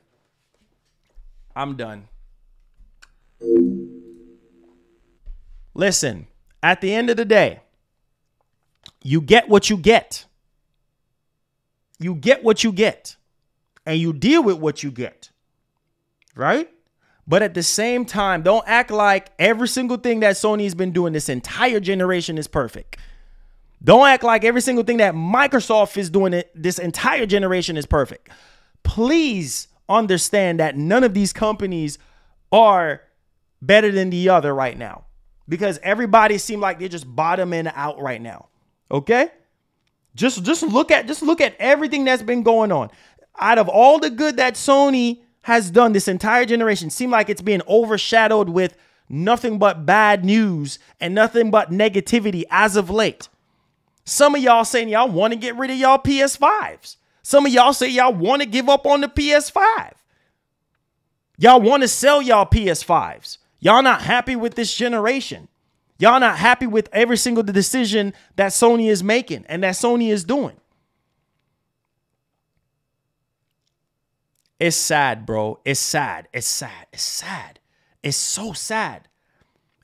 I'm done. Listen, at the end of the day, you get what you get. You get what you get. And you deal with what you get. Right? But at the same time, don't act like every single thing that Sony's been doing this entire generation is perfect. Don't act like every single thing that Microsoft is doing this entire generation is perfect. Please understand that none of these companies are better than the other right now. Because everybody seems like they're just bottoming out right now. Okay? Just look at everything that's been going on. Out of all the good that Sony has done this entire generation, seem like it's being overshadowed with nothing but bad news and nothing but negativity as of late. Some of y'all saying y'all want to get rid of y'all PS5s. Some of y'all say y'all want to give up on the PS5. Y'all want to sell y'all PS5s. Y'all not happy with this generation. Y'all not happy with every single decision that Sony is making and that Sony is doing. It's sad, bro. It's sad. It's sad. It's sad. It's so sad.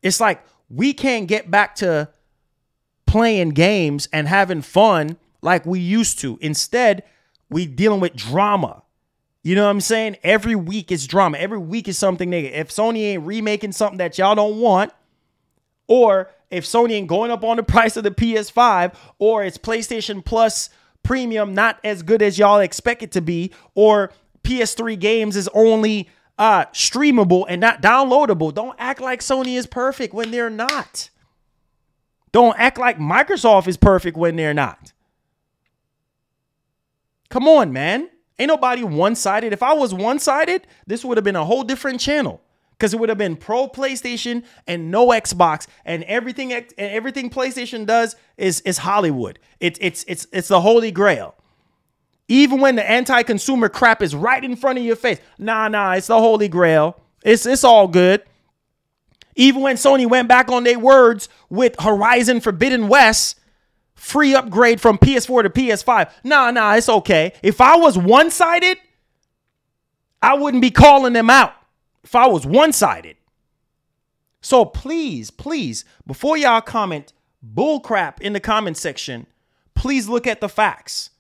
It's like we can't get back to playing games and having fun like we used to. Instead, we dealing with drama. You know what I'm saying? Every week is drama. Every week is something negative. If Sony ain't remaking something that y'all don't want, or if Sony ain't going up on the price of the PS5, or it's PlayStation Plus Premium not as good as y'all expect it to be, or PS3 games is only streamable and not downloadable. Don't act like Sony is perfect when they're not. Don't act like Microsoft is perfect when they're not. Come on, man. Ain't nobody one-sided. If I was one-sided, this would have been a whole different channel. Because it would have been pro PlayStation and no Xbox, and everything PlayStation does is Hollywood. It's the holy grail. Even when the anti-consumer crap is right in front of your face. Nah, it's the holy grail. It's all good. Even when Sony went back on their words with Horizon Forbidden West, free upgrade from PS4 to PS5. Nah, it's okay. If I was one-sided, I wouldn't be calling them out. If I was one-sided. So please, before y'all comment bullcrap in the comment section, please look at the facts.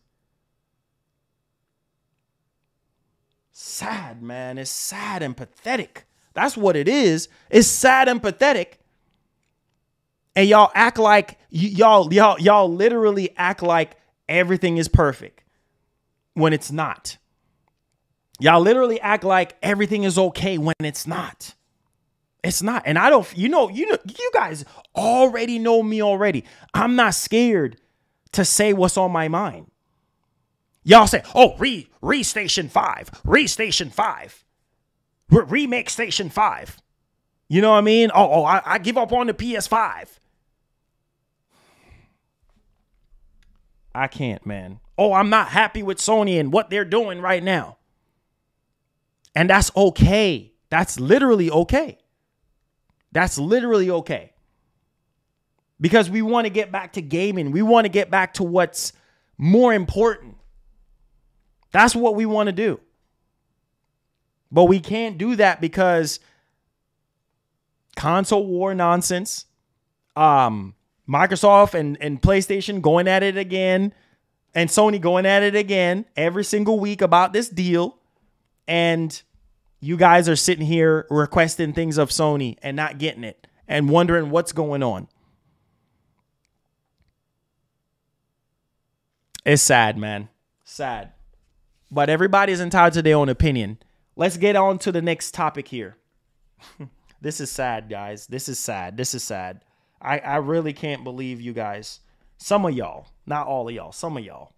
sad, man. It's sad and pathetic. That's what it is. It's sad and pathetic. And y'all act like y'all literally act like everything is perfect when it's not. Y'all literally act like everything is okay when it's not. It's not. And I don't, you guys already know me already. I'm not scared to say what's on my mind. Y'all say, oh, Station 5, Station 5, remake Station 5. You know what I mean? I give up on the PS5. I can't, man. Oh, I'm not happy with Sony and what they're doing right now. And that's okay. That's literally okay. That's literally okay. Because we want to get back to gaming. We want to get back to what's more important. That's what we want to do. But we can't do that because console war nonsense. Microsoft and PlayStation going at it again. And Sony going at it again every single week about this deal. And you guys are sitting here requesting things of Sony and not getting it and wondering what's going on. It's sad, man. Sad. But everybody's entitled to their own opinion. Let's get on to the next topic here. This is sad, guys. This is sad. This is sad. I really can't believe you guys. Some of y'all, not all of y'all, some of y'all.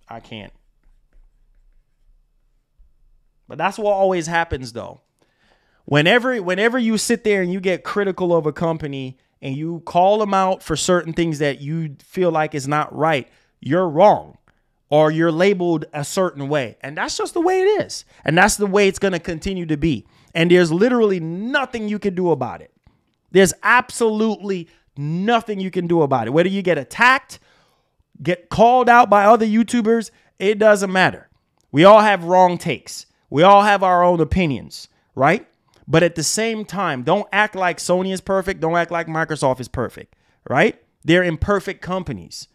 I can't. But that's what always happens, though. Whenever you sit there and you get critical of a company and you call them out for certain things that you feel like is not right, you're wrong. Or you're labeled a certain way. And that's just the way it is. And that's the way it's going to continue to be. And there's literally nothing you can do about it. There's absolutely nothing you can do about it. Whether you get attacked, get called out by other YouTubers, it doesn't matter. We all have wrong takes. We all have our own opinions, right? But at the same time, don't act like Sony is perfect. Don't act like Microsoft is perfect, right? They're imperfect companies.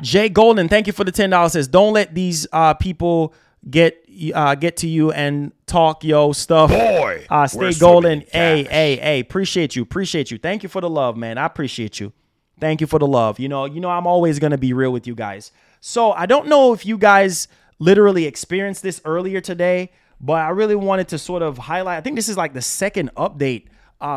Jay Golden, thank you for the $10. Says, don't let these people get to you and talk stuff. Boy, stay golden. Hey, appreciate you. Thank you for the love, man. I appreciate you. Thank you for the love. You know, I'm always gonna be real with you guys. So I don't know if you guys literally experienced this earlier today, but I really wanted to sort of highlight. I think this is like the second update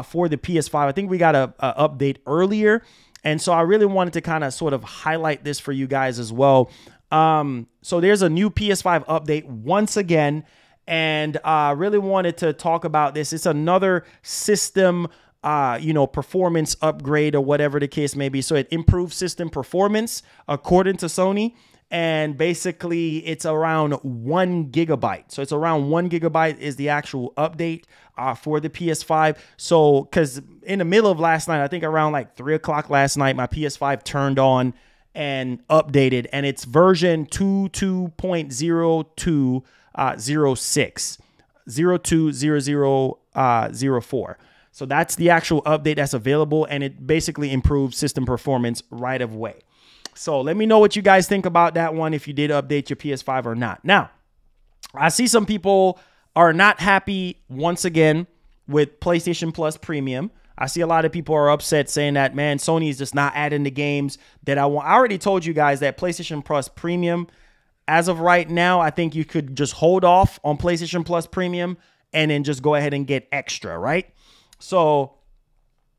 for the PS5. I think we got a update earlier. And so I really wanted to kind of sort of highlight this for you guys as well. So there's a new PS5 update once again. And I really wanted to talk about this. It's another system, performance upgrade or whatever the case may be. So it improves system performance according to Sony. And basically it's around 1 gigabyte. So it's around 1 gigabyte is the actual update for the PS5. So because in the middle of last night, I think around like 3 o'clock last night, my PS5 turned on and updated, and it's version 22.0206 020004. So that's the actual update that's available, and it basically improves system performance right away. So let me know what you guys think about that one, if you did update your PS5 or not. Now, I see some people are not happy once again with PlayStation Plus Premium. I see a lot of people are upset saying that, man, Sony is just not adding the games that I want. I already told you guys that PlayStation Plus Premium, as of right now, I think you could just hold off on PlayStation Plus Premium and then just go ahead and get extra, right? So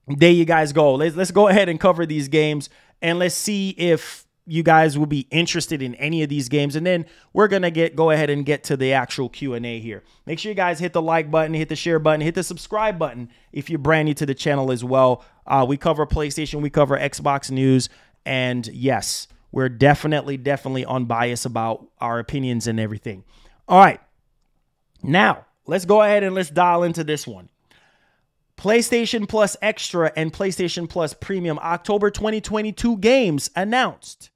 there you guys go. Let's go ahead and cover these games. And let's see if you guys will be interested in any of these games. And then we're going to go ahead and get to the actual Q&A here. Make sure you guys hit the like button, hit the share button, hit the subscribe button if you're brand new to the channel as well. We cover PlayStation, we cover Xbox news. And yes, we're definitely unbiased about our opinions and everything. All right. Now, let's go ahead and let's dial into this one. PlayStation Plus Extra and PlayStation Plus Premium October 2022 games announced.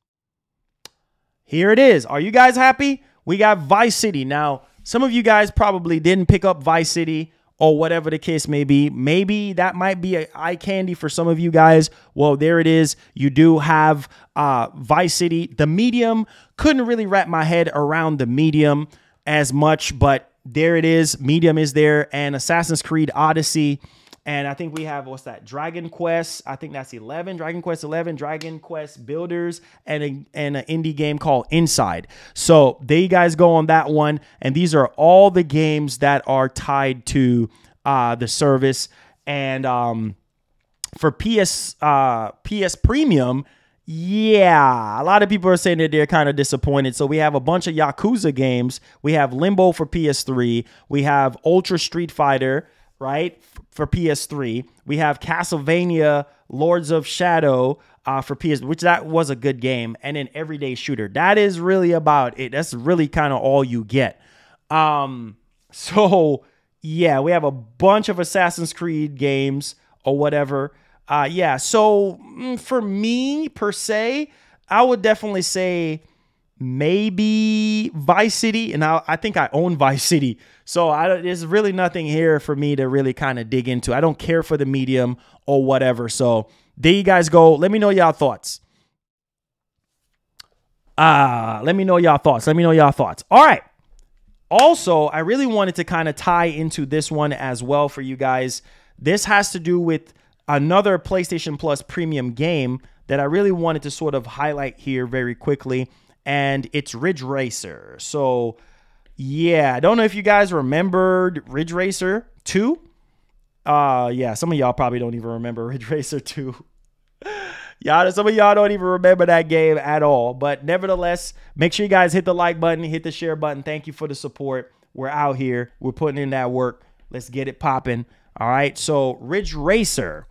Here it is. Are you guys happy? We got Vice City. Now, some of you guys probably didn't pick up Vice City, or whatever the case may be. Maybe that might be eye candy for some of you guys. Well, there it is. You do have Vice City. The Medium, couldn't really wrap my head around the Medium as much, but there it is. Medium is there, and Assassin's Creed Odyssey. And I think we have, what's that? Dragon Quest. I think that's 11. Dragon Quest 11, Dragon Quest Builders, and an indie game called Inside. So there you guys go on that one. And these are all the games that are tied to the service. And for PS Premium, yeah, a lot of people are saying that they're kind of disappointed. So we have a bunch of Yakuza games. We have Limbo for PS3. We have Ultra Street Fighter, right, for PS3. We have Castlevania Lords of Shadow for PS, which that was a good game, and then Everyday Shooter. That is really about it. That's really kind of all you get. So yeah, we have a bunch of Assassin's Creed games or whatever. Yeah, so for me per se, I would definitely say maybe Vice City, and I think I own Vice City, so there's really nothing here for me to really kind of dig into. I don't care for the Medium or whatever. So there you guys go. Let me know y'all thoughts. Let me know y'all thoughts. All right. Also, I really wanted to kind of tie into this one as well for you guys. This has to do with another PlayStation Plus premium game that I really wanted to sort of highlight here very quickly, and it's Ridge Racer. So yeah, I don't know if you guys remembered Ridge Racer 2. Yeah, some of y'all probably don't even remember Ridge Racer 2. Some of y'all don't even remember that game at all. But nevertheless, make sure you guys hit the like button, hit the share button. Thank you for the support. We're out here. We're putting in that work. Let's get it popping. All right, so Ridge Racer.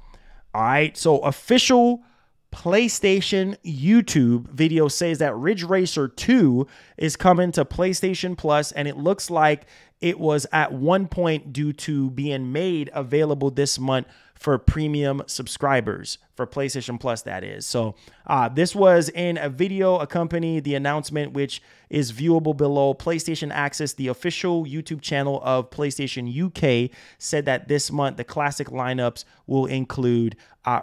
All right, so official PlayStation YouTube video says that Ridge Racer 2 is coming to PlayStation Plus, and it looks like it was at one point due to being made available this month for premium subscribers for PlayStation Plus, that is. So this was in a video accompanying the announcement, which is viewable below. PlayStation Access, the official YouTube channel of PlayStation UK, said that this month the classic lineups will include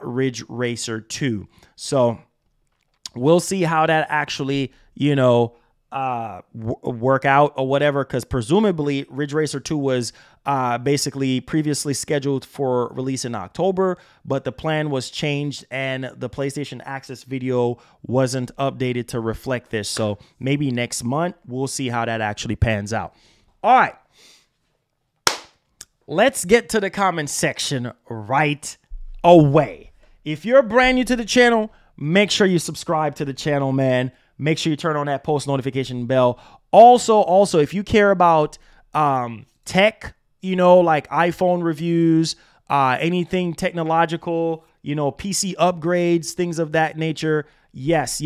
Ridge Racer 2. So we'll see how that actually, work out or whatever, because presumably Ridge Racer 2 was basically previously scheduled for release in October, but the plan was changed and the PlayStation Access video wasn't updated to reflect this. So maybe next month we'll see how that actually pans out. All right, let's get to the comment section right away. If you're brand new to the channel, make sure you subscribe to the channel, man. Make sure you turn on that post notification bell. Also, if you care about tech, like iPhone reviews, anything technological, PC upgrades, things of that nature. Yes.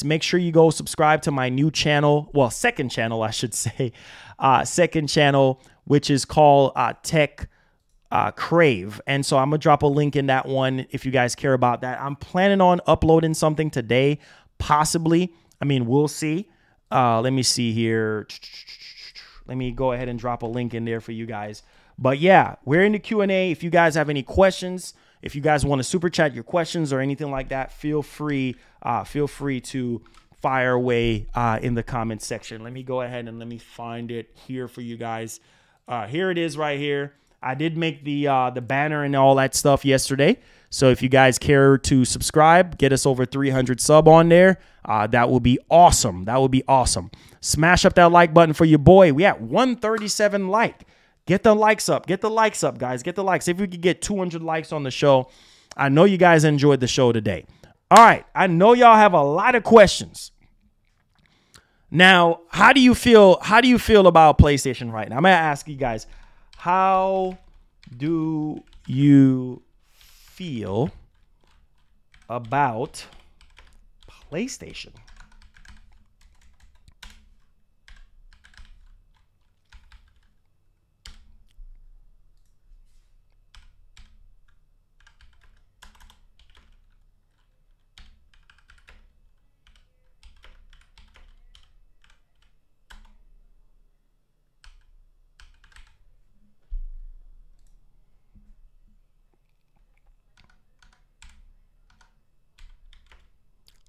Make sure you go subscribe to my new channel. Well, second channel, I should say. Second channel, which is called Tech Crave. And so I'm going to drop a link in that one if you guys care about that. I'm planning on uploading something today, possibly. I mean, we'll see. Let me see here. Let me go ahead and drop a link in there for you guys. But yeah, we're in the Q&A. If you guys have any questions, if you guys want to super chat your questions or anything like that, feel free to fire away in the comment section. Let me go ahead and let me find it here for you guys. Here it is right here. I did make the banner and all that stuff yesterday. So if you guys care to subscribe, get us over 300 sub on there. That would be awesome. That would be awesome. Smash up that like button for your boy. We at 137 like. Get the likes up. Get the likes up, guys. Get the likes. If we could get 200 likes on the show, I know you guys enjoyed the show today. All right. I know y'all have a lot of questions. Now, how do you feel? How do you feel about PlayStation right now? I'm going to ask you guys, how do you feel about PlayStation?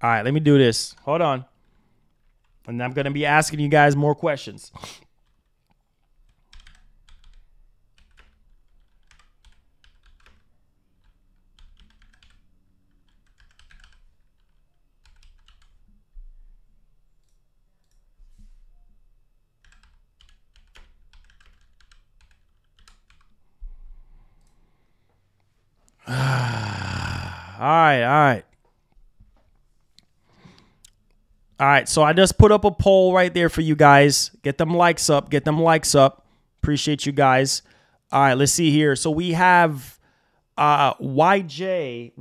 All right, let me do this. Hold on. And I'm going to be asking you guys more questions. All right. All right, so I just put up a poll right there for you guys. Get them likes up. Appreciate you guys. All right, let's see here. So we have YJ.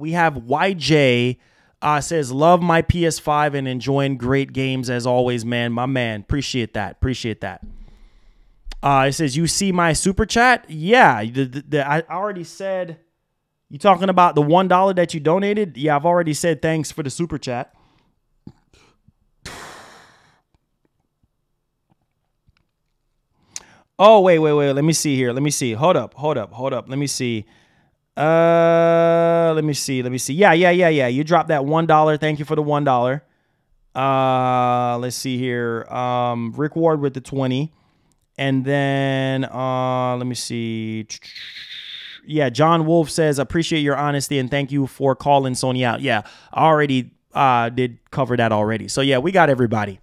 Says, love my PS5 and enjoying great games as always, man. My man. Appreciate that. It says, you see my super chat? Yeah, I already said, you talking about the $1 that you donated? Yeah, I've already said thanks for the super chat. Oh, wait. Let me see here. Hold up. Let me see. Let me see. Yeah. You dropped that $1. Thank you for the $1. Let's see here. Rick Ward with the 20. And then let me see. Yeah, John Wolf says, appreciate your honesty and thank you for calling Sony out. Yeah, I already did cover that already. So yeah, we got everybody.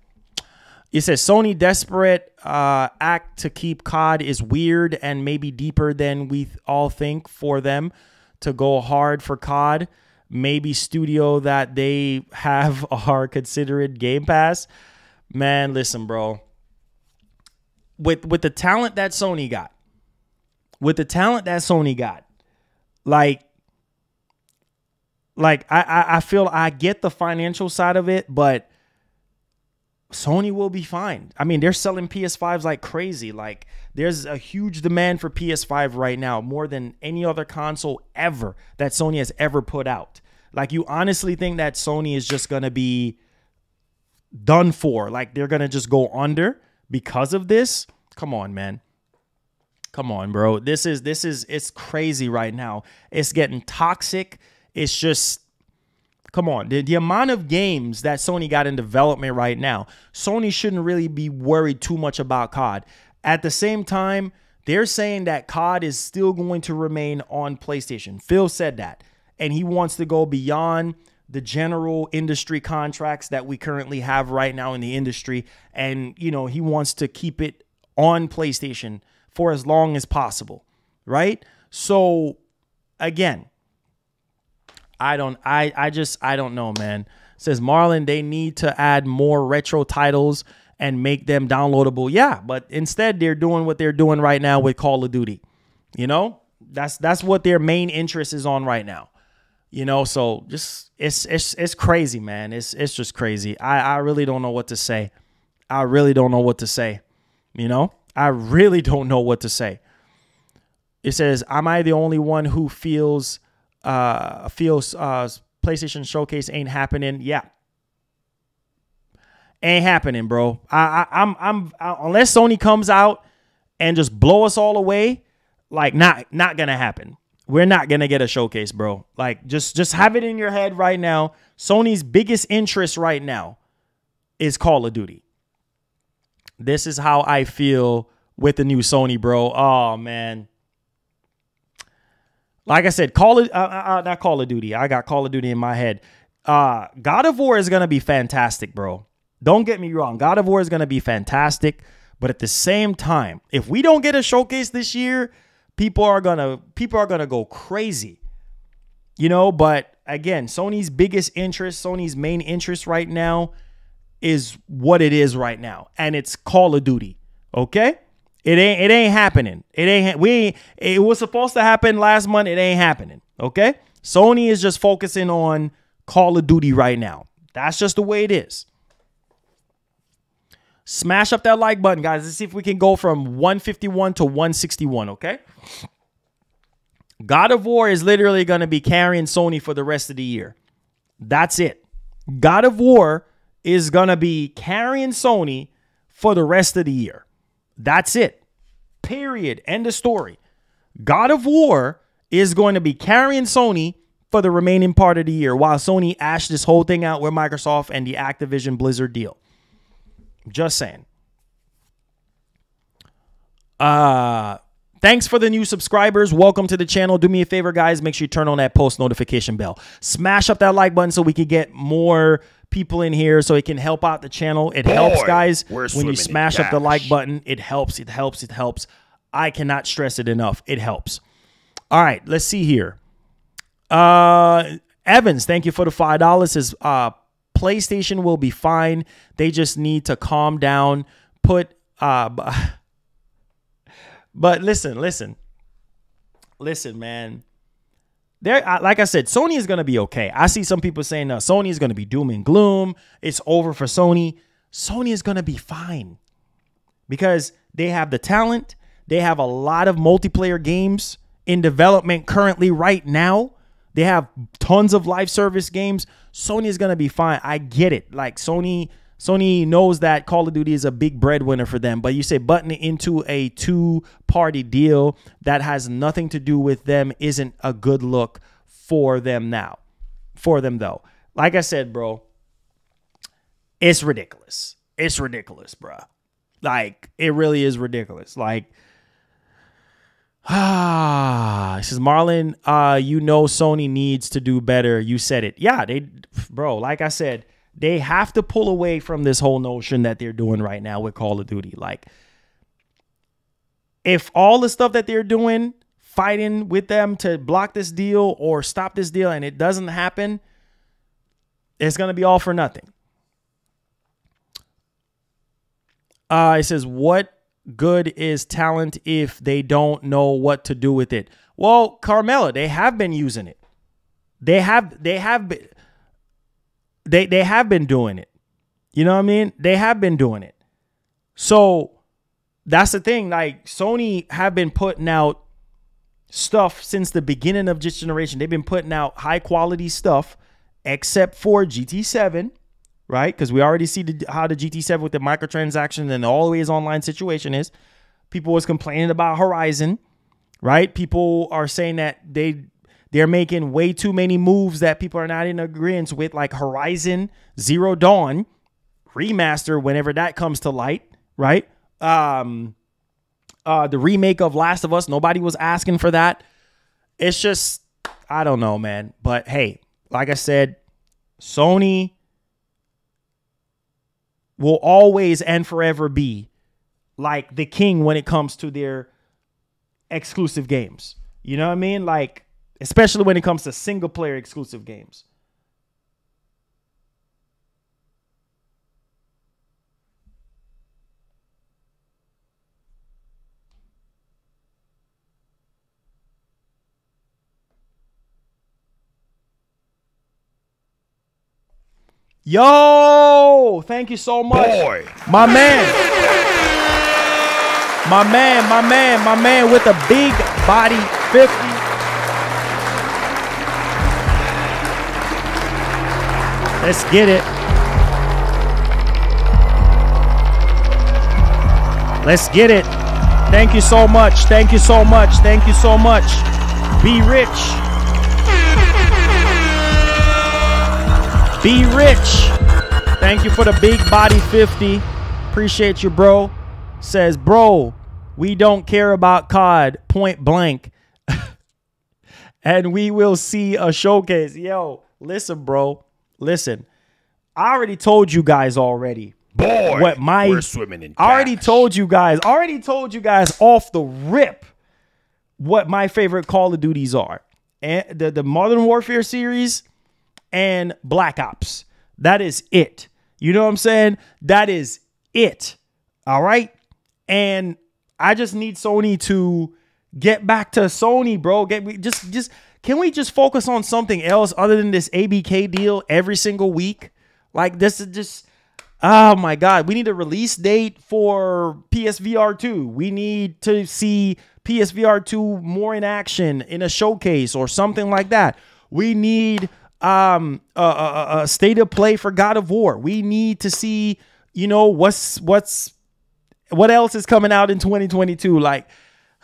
It says Sony desperate act to keep COD is weird and maybe deeper than we all think for them to go hard for COD. Maybe studio that they have are considered Game Pass. Man, listen, bro. With the talent that Sony got, like I feel I get the financial side of it, but Sony will be fine. I mean, they're selling PS5s like crazy. Like, there's a huge demand for PS5 right now, more than any other console ever that Sony has ever put out. Like, you honestly think that Sony is just going to be done for? Like, they're going to just go under because of this? Come on, man. Come on, bro. It's crazy right now. It's getting toxic. It's just, come on. The amount of games that Sony got in development right now, Sony shouldn't really be worried too much about COD. At the same time, they're saying that COD is still going to remain on PlayStation. Phil said that. And he wants to go beyond the general industry contracts that we currently have right now in the industry. And, you know, he wants to keep it on PlayStation for as long as possible. Right? So, again, I don't know, man. It says Marlon, they need to add more retro titles and make them downloadable. Yeah, but instead they're doing what they're doing right now with Call of Duty. You know, that's what their main interest is on right now. You know, so just it's crazy, man. It's just crazy. I really don't know what to say. You know, I really don't know what to say. It says, am I the only one who feels PlayStation Showcase ain't happening? Yeah, ain't happening, bro. I'm unless Sony comes out and just blow us all away, like not gonna happen. We're not gonna get a showcase, bro. Like, just have it in your head right now. Sony's biggest interest right now is Call of Duty. This is how I feel with the new Sony, bro. Oh man. Like I said, not Call of Duty. I got Call of Duty in my head. God of War is going to be fantastic, bro. Don't get me wrong. God of War is going to be fantastic. But at the same time, if we don't get a showcase this year, people are going to go crazy. You know, but again, Sony's biggest interest, Sony's main interest right now is what it is right now. And it's Call of Duty. Okay? It ain't happening. It was supposed to happen last month. It ain't happening. Okay? Sony is just focusing on Call of Duty right now. That's just the way it is. Smash up that like button, guys. Let's see if we can go from 151 to 161, okay? God of War is literally going to be carrying Sony for the rest of the year. That's it. God of War is going to be carrying Sony for the rest of the year. That's it. Period. End of story. God of War is going to be carrying Sony for the remaining part of the year while Sony ashed this whole thing out with Microsoft and the Activision Blizzard deal. Just saying. Thanks for the new subscribers. Welcome to the channel. Do me a favor, guys. Make sure you turn on that post notification bell. Smash up that like button so we can get more people in here so it can help out the channel. It helps, guys. When you smash up the like button, it helps. It helps. It helps. I cannot stress it enough. It helps. All right, let's see here. Evans, thank you for the $5. Says PlayStation will be fine. They just need to calm down. But listen, man. Like I said, Sony is going to be okay. I see some people saying Sony is going to be doom and gloom. It's over for Sony. Sony is going to be fine because they have the talent. They have a lot of multiplayer games in development currently right now. They have tons of live service games. Sony is going to be fine. I get it. Like Sony knows that Call of Duty is a big breadwinner for them, but you say button it into a two-party deal that has nothing to do with them isn't a good look for them now. For them, though. Like I said, bro, it's ridiculous. It's ridiculous, bro. Like, it really is ridiculous. Like, it says, Marlon, you know Sony needs to do better. You said it. Yeah, bro, like I said, they have to pull away from this whole notion that they're doing right now with Call of Duty. Like, if all the stuff that they're doing, fighting with them to block this deal or stop this deal, and it doesn't happen, it's going to be all for nothing. It says, what good is talent if they don't know what to do with it? Well, Carmela, they have been using it. They have been doing it. You know what I mean? They have been doing it. So that's the thing. Like, Sony have been putting out stuff since the beginning of this generation. They've been putting out high quality stuff, except for GT7, right? Because we already see how the GT7 with the microtransactions and the always online situation is. People was complaining about Horizon, right? People are saying that they're making way too many moves that people are not in agreement with, like Horizon Zero Dawn remaster whenever that comes to light, right? The remake of Last of Us, nobody was asking for that. It's just, I don't know, man. But hey, like I said, Sony will always and forever be like the king when it comes to their exclusive games. You know what I mean? Like, especially when it comes to single player exclusive games. Yo, thank you so much. Boy. My man with a big body 50. Let's get it. Let's get it. Thank you so much. Thank you so much. Thank you so much. Be rich. Be rich. Thank you for the big body 50. Appreciate you, bro. Says, bro, we don't care about COD, point blank. And we will see a showcase. Yo, listen, bro. Listen. I already told you guys already. Boy, what my we're swimming in cash. I already told you guys off the rip what my favorite Call of Duties are. And the Modern Warfare series and Black Ops. That is it. You know what I'm saying? That is it. All right? And I just need Sony to get back to Sony, bro. Can we just focus on something else other than this ABK deal every single week? Like, this is just, oh my God. We need a release date for PSVR 2. We need to see PSVR 2 more in action in a showcase or something like that. We need a state of play for God of War. We need to see, you know, what else is coming out in 2022. Like,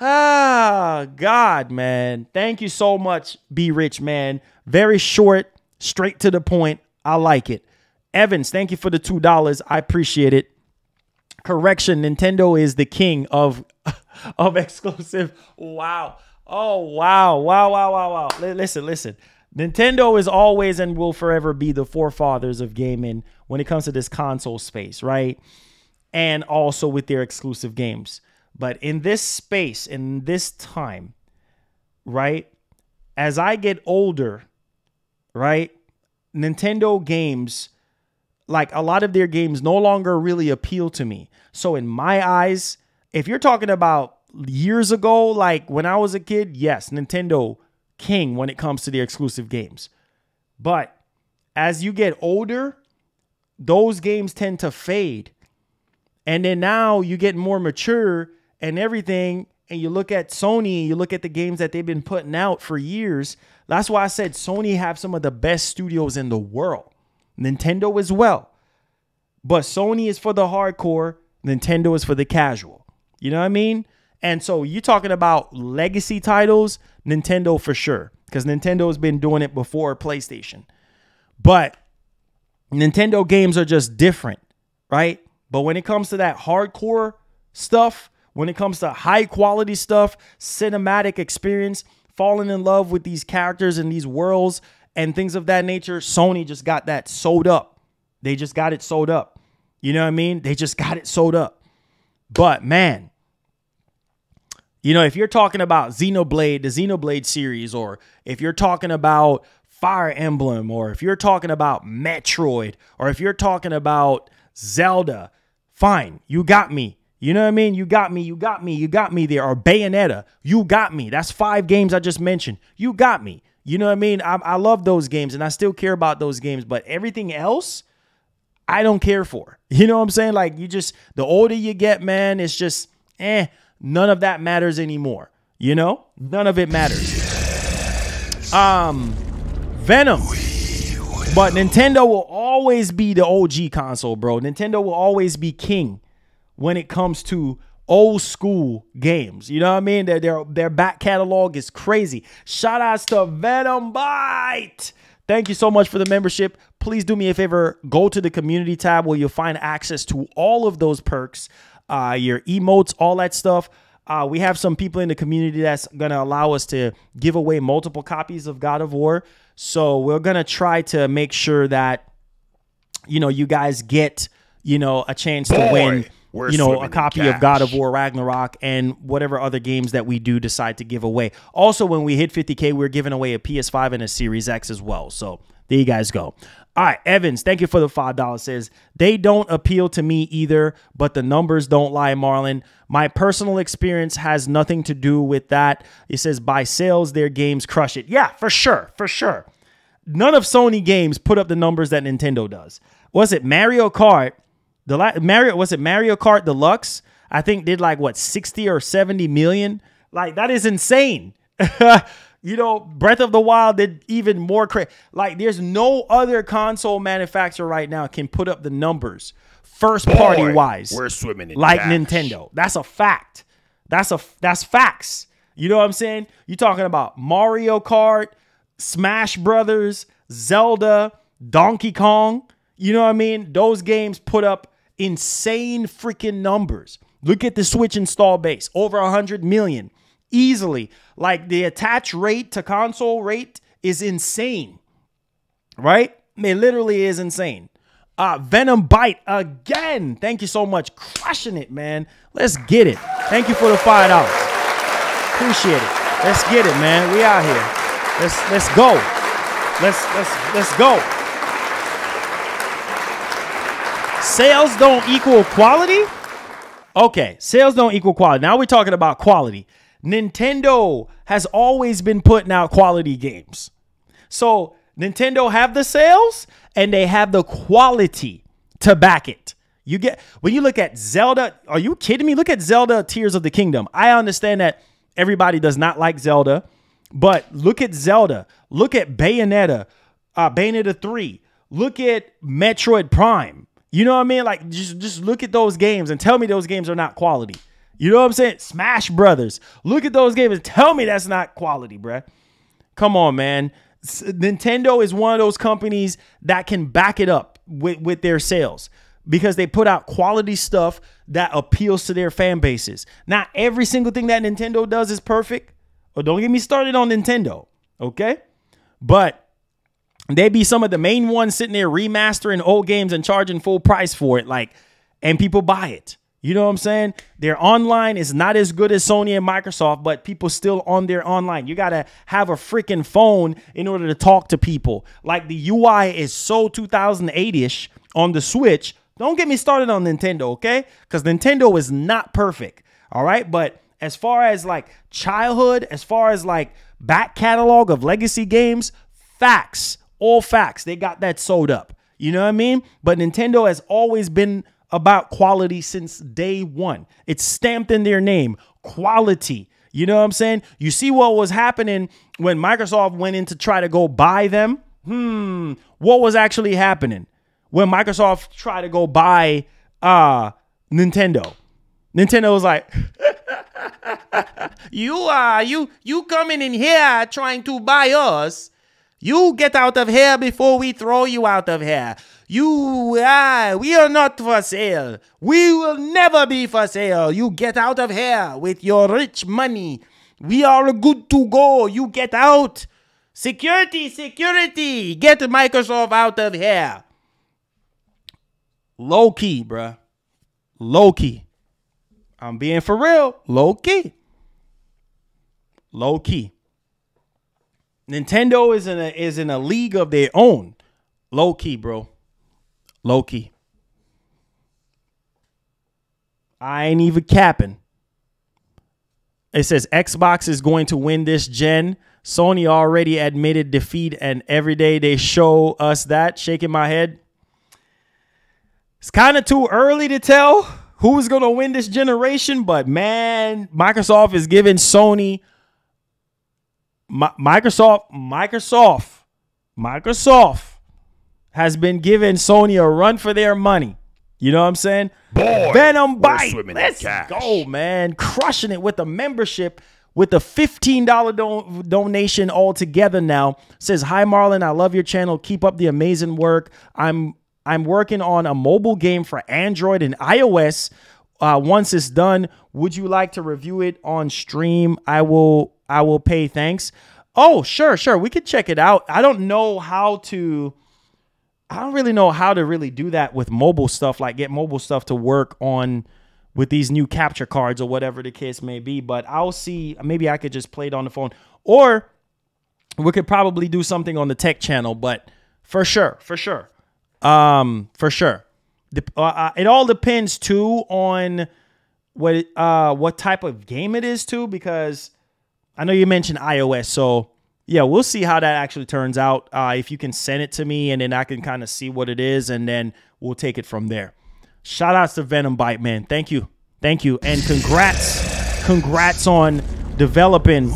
Ah, God, man. Thank you so much, Be Rich, man. Very short, straight to the point. I like it. Evans, thank you for the $2. I appreciate it. Correction, Nintendo is the king of exclusive. Wow. Oh, wow. Wow. Listen. Nintendo is always and will forever be the forefathers of gaming when it comes to this console space, right? And also with their exclusive games. But in this space, in this time, right, as I get older, right, Nintendo games, like a lot of their games no longer really appeal to me. So in my eyes, if you're talking about years ago, like when I was a kid, yes, Nintendo king when it comes to their exclusive games. But as you get older, those games tend to fade. And then now you get more mature and everything, and you look at Sony, you look at the games that they've been putting out for years. That's why I said Sony have some of the best studios in the world. Nintendo as well. But Sony is for the hardcore, Nintendo is for the casual. You know what I mean? And so you're talking about legacy titles, Nintendo for sure, because Nintendo has been doing it before PlayStation. But Nintendo games are just different, right? But when it comes to that hardcore stuff, when it comes to high quality stuff, cinematic experience, falling in love with these characters and these worlds and things of that nature, Sony just got that sold up. They just got it sold up. You know what I mean? They just got it sold up. But man, you know, if you're talking about Xenoblade, the Xenoblade series, or if you're talking about Fire Emblem, or if you're talking about Metroid, or if you're talking about Zelda, fine, you got me. You know what I mean? You got me there. Or Bayonetta, you got me. That's 5 games I just mentioned. You got me. You know what I mean? I love those games and I still care about those games, but everything else, I don't care for. You know what I'm saying? Like the older you get, man, it's just, none of that matters anymore. You know? None of it matters. Venom. But Nintendo will always be the OG console, bro. Nintendo will always be king when it comes to old school games. You know what I mean? Their back catalog is crazy. Shout outs to Venom Bite. Thank you so much for the membership. Please do me a favor. Go to the community tab where you'll find access to all of those perks, your emotes, all that stuff. We have some people in the community that's going to allow us to give away multiple copies of God of War. So we're going to try to make sure that, you know, you guys get, you know, a chance to win, you know, a copy of God of War Ragnarok and whatever other games that we do decide to give away. Also, when we hit 50K, we're giving away a PS5 and a Series X as well. So there you guys go. All right, Evans, thank you for the $5. Says, they don't appeal to me either, but the numbers don't lie, Marlon. My personal experience has nothing to do with that. It says, by sales, their games crush it. Yeah, for sure, for sure. None of Sony games put up the numbers that Nintendo does. Was it Mario Kart? Was it Mario Kart Deluxe? I think did like, what, 60 or 70 million? Like, that is insane. You know, Breath of the Wild did even more crazy. Like, there's no other console manufacturer right now can put up the numbers first party wise. We're swimming in like cash. Nintendo. That's a fact. That's facts. You know what I'm saying? You're talking about Mario Kart, Smash Brothers, Zelda, Donkey Kong. You know what I mean? Those games put up insane freaking numbers. Look at the Switch install base, over 100 million. Easily. Like, the attach rate to console rate is insane. Right? It literally is insane. Venom Bite again. Thank you so much. Crushing it, man. Let's get it. Thank you for the $5. Appreciate it. Let's get it, man. We out here. Let's go. Let's go. Sales don't equal quality? Okay, sales don't equal quality. Now we're talking about quality. Nintendo has always been putting out quality games. So Nintendo have the sales and they have the quality to back it. You get, when you look at Zelda, are you kidding me? Look at Zelda Tears of the Kingdom. I understand that everybody does not like Zelda, but look at Zelda. Look at Bayonetta, Bayonetta 3. Look at Metroid Prime. You know what I mean? Like, just look at those games and tell me those games are not quality. You know what I'm saying? Smash Brothers. Look at those games and tell me that's not quality, bruh. Come on, man. Nintendo is one of those companies that can back it up with their sales because they put out quality stuff that appeals to their fan bases. Not every single thing that Nintendo does is perfect. Or don't get me started on Nintendo, okay? But they be some of the main ones sitting there remastering old games and charging full price for it, like, and people buy it. You know what I'm saying? Their online is not as good as Sony and Microsoft, but people still on their online. You got to have a freaking phone in order to talk to people. Like the UI is so 2008-ish on the Switch. Don't get me started on Nintendo, okay? Because Nintendo is not perfect, all right? But as far as like childhood, as far as like back catalog of legacy games, facts, all facts. They got that sold up. You know what I mean? But Nintendo has always been about quality since day one. It's stamped in their name, quality. You know what I'm saying? You see what was happening when Microsoft went in to try to go buy them? What was actually happening when Microsoft tried to go buy Nintendo? Nintendo was like, you coming in here trying to buy us. You get out of here before we throw you out of here. We are not for sale. We will never be for sale. You get out of here with your rich money. We are good to go. You get out. Security. Get Microsoft out of here. Low key, bruh. Low key. I'm being for real. Low key. Nintendo is in a league of their own. Low key, bro. Low key. I ain't even capping. It says Xbox is going to win this gen. Sony already admitted defeat, and every day they show us that. Shaking my head. It's kind of too early to tell who's going to win this generation, but man, Microsoft is giving Sony... Microsoft has been giving Sony a run for their money. You know what I'm saying? Boy, Venom Bite. Let's go, man. Crushing it with the membership with the $15 donation altogether now. Says, hi, Marlon. I love your channel. Keep up the amazing work. I'm working on a mobile game for Android and iOS. Once it's done, would you like to review it on stream? I will pay. Thanks. Oh, sure. We could check it out. I don't really know how to really do that with mobile stuff, like get mobile stuff to work on with these new capture cards or whatever the case may be. But I'll see. Maybe I could just play it on the phone, or we could probably do something on the tech channel. But for sure. It all depends too on what type of game it is too, because I know you mentioned iOS, so yeah, we'll see how that actually turns out. If you can send it to me, and then I can kind of see what it is, and then we'll take it from there. Shout outs to Venom Bite, man. Thank you, and congrats on developing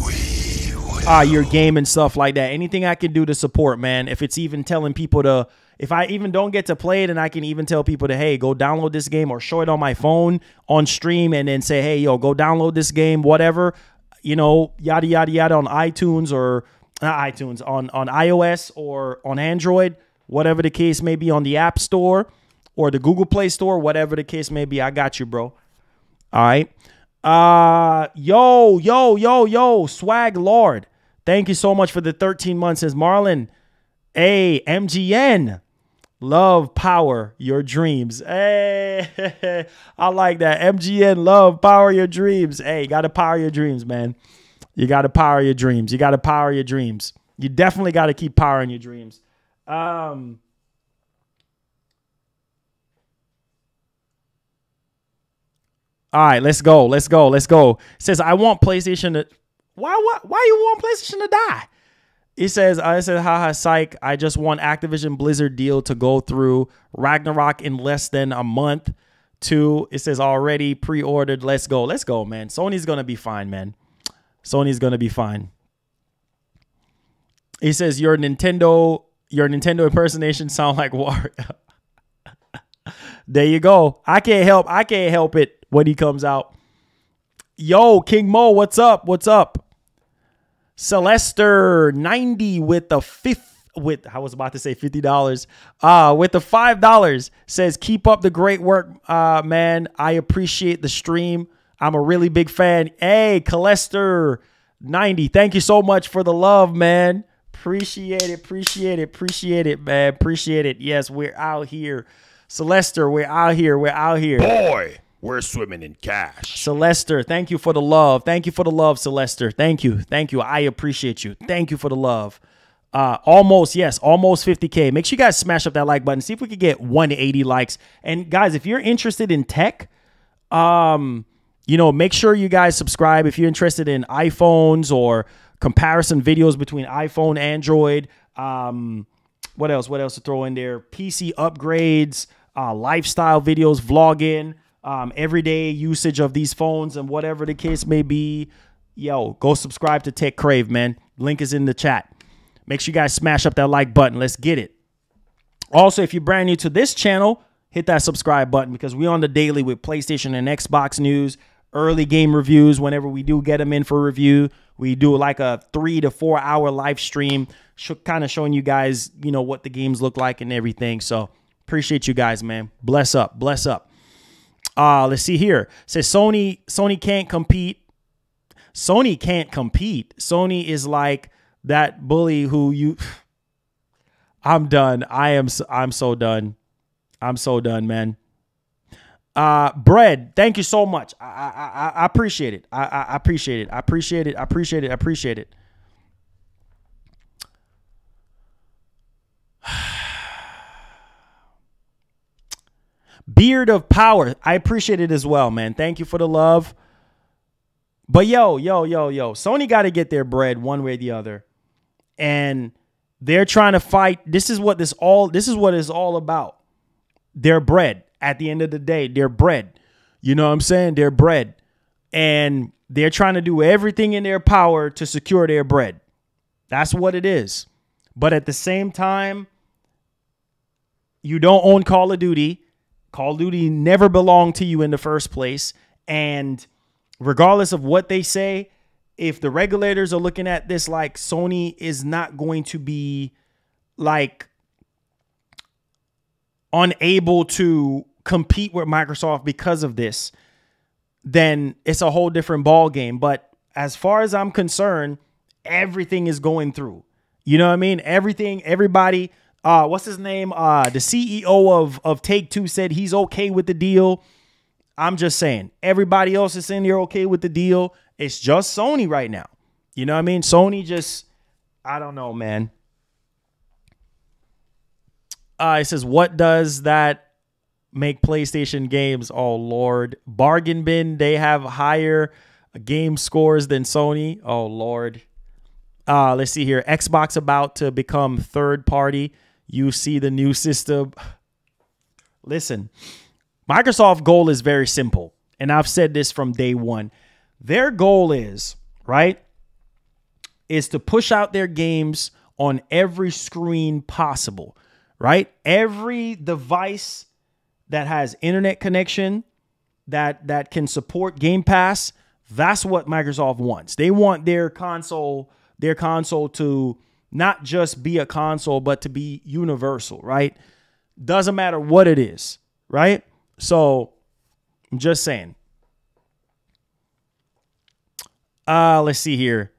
your game and stuff like that. Anything I can do to support, man. If it's even telling people to, if I even don't get to play it, and I can even tell people to, hey, go download this game, or show it on my phone on stream, and then say, hey, yo, go download this game, whatever. You know, yada, yada, yada, on iTunes, or not iTunes, on iOS or on Android, whatever the case may be, on the App Store or the Google Play Store, whatever the case may be. I got you, bro. All right. Yo, Swag Lord. Thank you so much for the 13 months. Says Marlon. Hey, MGN. Love, power, your dreams. Hey, I like that. MGN, love, power, your dreams. Hey, you got to power your dreams, man. You got to power your dreams. You definitely got to keep powering your dreams. All right, let's go. It says, I want PlayStation to... Why you want PlayStation to die? It says, haha, psych. I just want Activision Blizzard deal to go through. Ragnarok in less than a month. 2, it says already pre-ordered. Let's go, man. Sony's going to be fine, man. Sony's going to be fine. He says, your Nintendo impersonation sound like Wario. There you go. I can't help it when he comes out. Yo, King Mo, what's up? What's up? Celester 90 with the I was about to say $50. With the $5 says, keep up the great work, man. I appreciate the stream. I'm a really big fan. Hey, Celester 90. Thank you so much for the love, man. Appreciate it. Appreciate it. Appreciate it, man. Appreciate it. Yes, we're out here. Celester, we're out here. We're out here. Boy, we're swimming in cash. Celester, thank you for the love. Thank you for the love, Celester. Thank you. Thank you. I appreciate you. Thank you for the love. Almost 50K. Make sure you guys smash up that like button. See if we could get 180 likes. And guys, if you're interested in tech, make sure you guys subscribe. If you're interested in iPhones or comparison videos between iPhone, Android, what else to throw in there? PC upgrades, lifestyle videos, vlogging, everyday usage of these phones and whatever the case may be. Yo, go subscribe to Tech Crave, man. Link is in the chat. Make sure you guys smash up that like button. Let's get it. Also, if you're brand new to this channel, hit that subscribe button because we're on the daily with PlayStation and Xbox news, early game reviews. Whenever we do get them in for review, we do like a 3 to 4 hour live stream, kind of showing you guys, what the games look like and everything. So appreciate you guys, man. Bless up. Bless up. Let's see here. It says Sony can't compete. Sony can't compete. Sony is like that bully who I'm done. I'm so done. I'm so done, man. Bread, thank you so much. I appreciate it. I appreciate it. I appreciate it. I appreciate it. I appreciate it. Beard of Power, I appreciate it as well, man. Thank you for the love. But yo, Sony got to get their bread one way or the other. And they're trying to fight. This is what it's all about. Their bread. At the end of the day, their bread. You know what I'm saying? Their bread. And they're trying to do everything in their power to secure their bread. That's what it is. But at the same time, you don't own Call of Duty. Call of Duty never belonged to you in the first place. And regardless of what they say, if the regulators are looking at this like Sony is not going to be like unable to compete with Microsoft because of this, then it's a whole different ball game. But as far as I'm concerned, everything is going through. You know what I mean? Everybody, what's his name? The CEO of Take-Two said he's okay with the deal. I'm just saying, everybody else is in there okay with the deal. It's just Sony right now. You know what I mean? Sony just, I don't know, man. It says, what does that make PlayStation games? Oh, Lord. Bargain bin, they have higher game scores than Sony. Oh, Lord. Let's see here. Xbox about to become third party. You see the new system. Listen, Microsoft's goal is very simple. And I've said this from day one. Their goal is, right, is to push out their games on every screen possible, right? Every device that has internet connection that can support Game Pass, that's what Microsoft wants. They want their console to not just be a console, but to be universal, right? Doesn't matter what it is, right? So I'm just saying. Let's see here.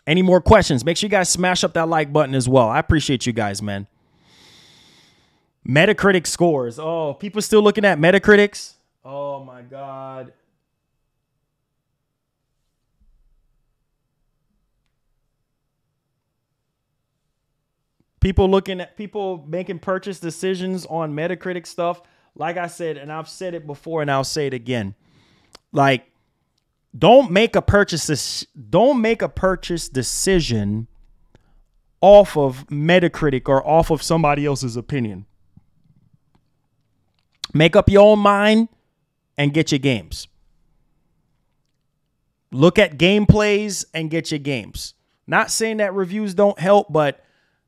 Any more questions? Make sure you guys smash up that like button as well. I appreciate you guys, man. Metacritic scores. Oh, people still looking at Metacritics? Oh, my God. People making purchase decisions on Metacritic stuff. Like I said, and I've said it before and I'll say it again. Like, don't make a purchase decision off of Metacritic or off of somebody else's opinion. Make up your own mind and get your games. Look at gameplays and get your games. Not saying that reviews don't help, but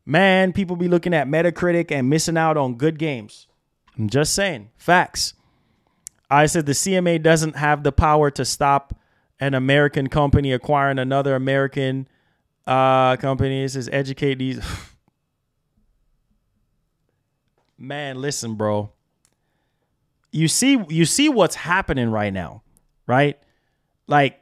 man, people be looking at Metacritic and missing out on good games. I'm just saying. Facts. I said the CMA doesn't have the power to stop an American company acquiring another American company. It says educate these. Man, listen, bro. You see what's happening right now, right? Like,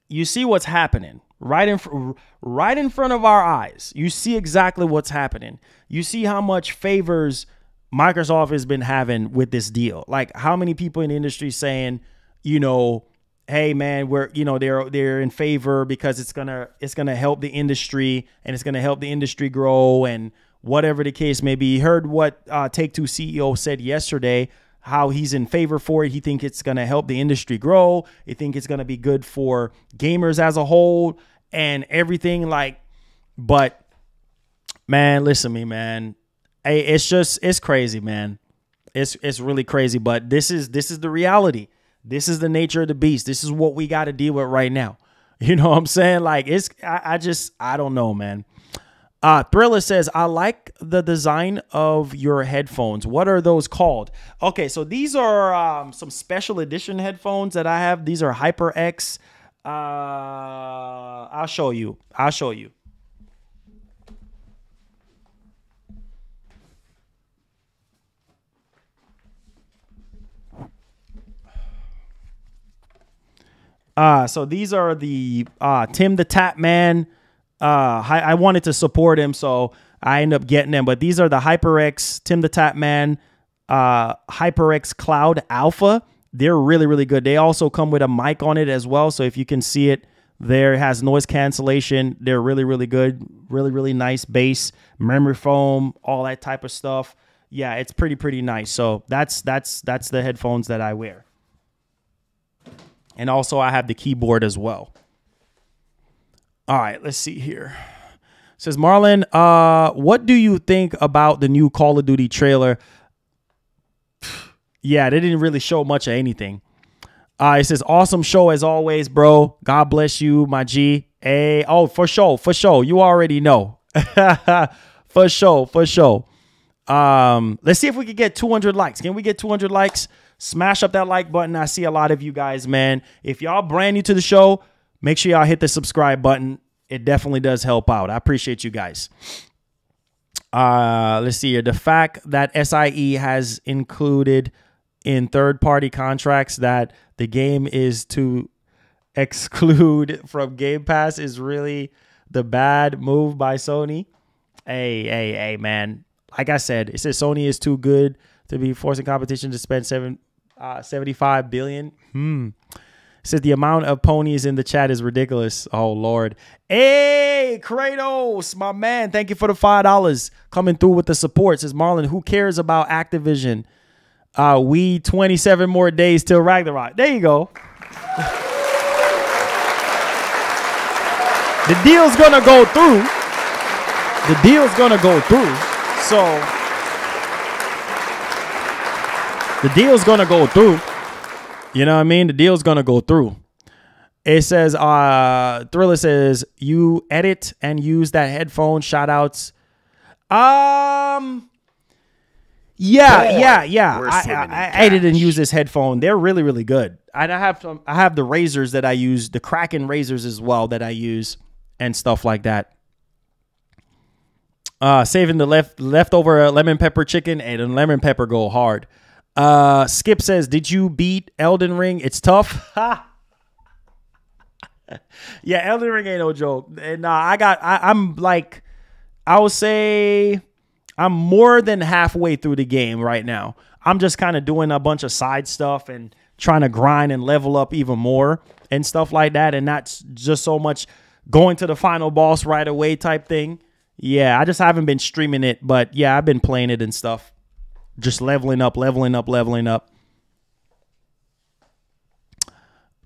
you see what's happening right in front of our eyes. You see exactly what's happening. You see how much favors Microsoft has been having with this deal. Like, how many people in the industry saying, you know, hey man, we're, you know, they're in favor because it's gonna help the industry and it's gonna help the industry grow and whatever the case may be. You heard what Take-Two CEO said yesterday, how he's in favor for it. He thinks it's gonna help the industry grow. He think it's gonna be good for gamers as a whole and everything. Like, but man, listen to me, man. Hey, it's crazy, man. It's really crazy, but this is the reality. This is the nature of the beast. This is what we got to deal with right now. You know what I'm saying? Like, I don't know, man. Thriller says, I like the design of your headphones. What are those called? Okay, so these are some special edition headphones that I have. These are HyperX. I'll show you. So these are the Tim the Tap Man. I wanted to support him, so I ended up getting them. But these are the HyperX Tim the Tap Man HyperX Cloud Alpha. They're really, really good. They also come with a mic on it as well. So if you can see it there, it has noise cancellation. They're really, really good. Really, really nice bass, memory foam, all that type of stuff. Yeah, it's pretty nice. So that's the headphones that I wear. And also I have the keyboard as well. All right, let's see here. It says, Marlon, what do you think about the new Call of Duty trailer? Yeah, they didn't really show much of anything. It says, awesome show as always, bro. God bless you, my G. Hey, oh, for sure. You already know. For sure. Let's see if we can get 200 likes. Can we get 200 likes? Smash up that like button. I see a lot of you guys, man. If y'all brand new to the show, make sure y'all hit the subscribe button. It definitely does help out. I appreciate you guys. Let's see here. The fact that SIE has included in third-party contracts that the game is to exclude from Game Pass is really the bad move by Sony. Hey, man. Like I said, it says Sony is too good to be forcing competition to spend $75 billion. It says the amount of ponies in the chat is ridiculous. Oh, Lord. Hey, Kratos, my man. Thank you for the $5 coming through with the support. It says, Marlon, who cares about Activision? We 27 more days till Ragnarok. There you go. The deal's going to go through. So the deal's going to go through. You know what I mean? The deal's going to go through. It says, Thriller says, you edit and use that headphone. Shout outs. Yeah. I edit and use this headphone. They're really, really good. I have the razors that I use, the Kraken razors as well that I use and stuff like that. Saving the leftover lemon pepper chicken and the lemon pepper go hard. Skip says, did you beat Elden Ring? It's tough. Yeah, Elden Ring ain't no joke. And I'm like, I would say I'm more than halfway through the game right now. I'm just kind of doing a bunch of side stuff and trying to grind and level up even more and stuff like that. And not just so much going to the final boss right away type thing. Yeah, I just haven't been streaming it. But yeah, I've been playing it and stuff. Just leveling up.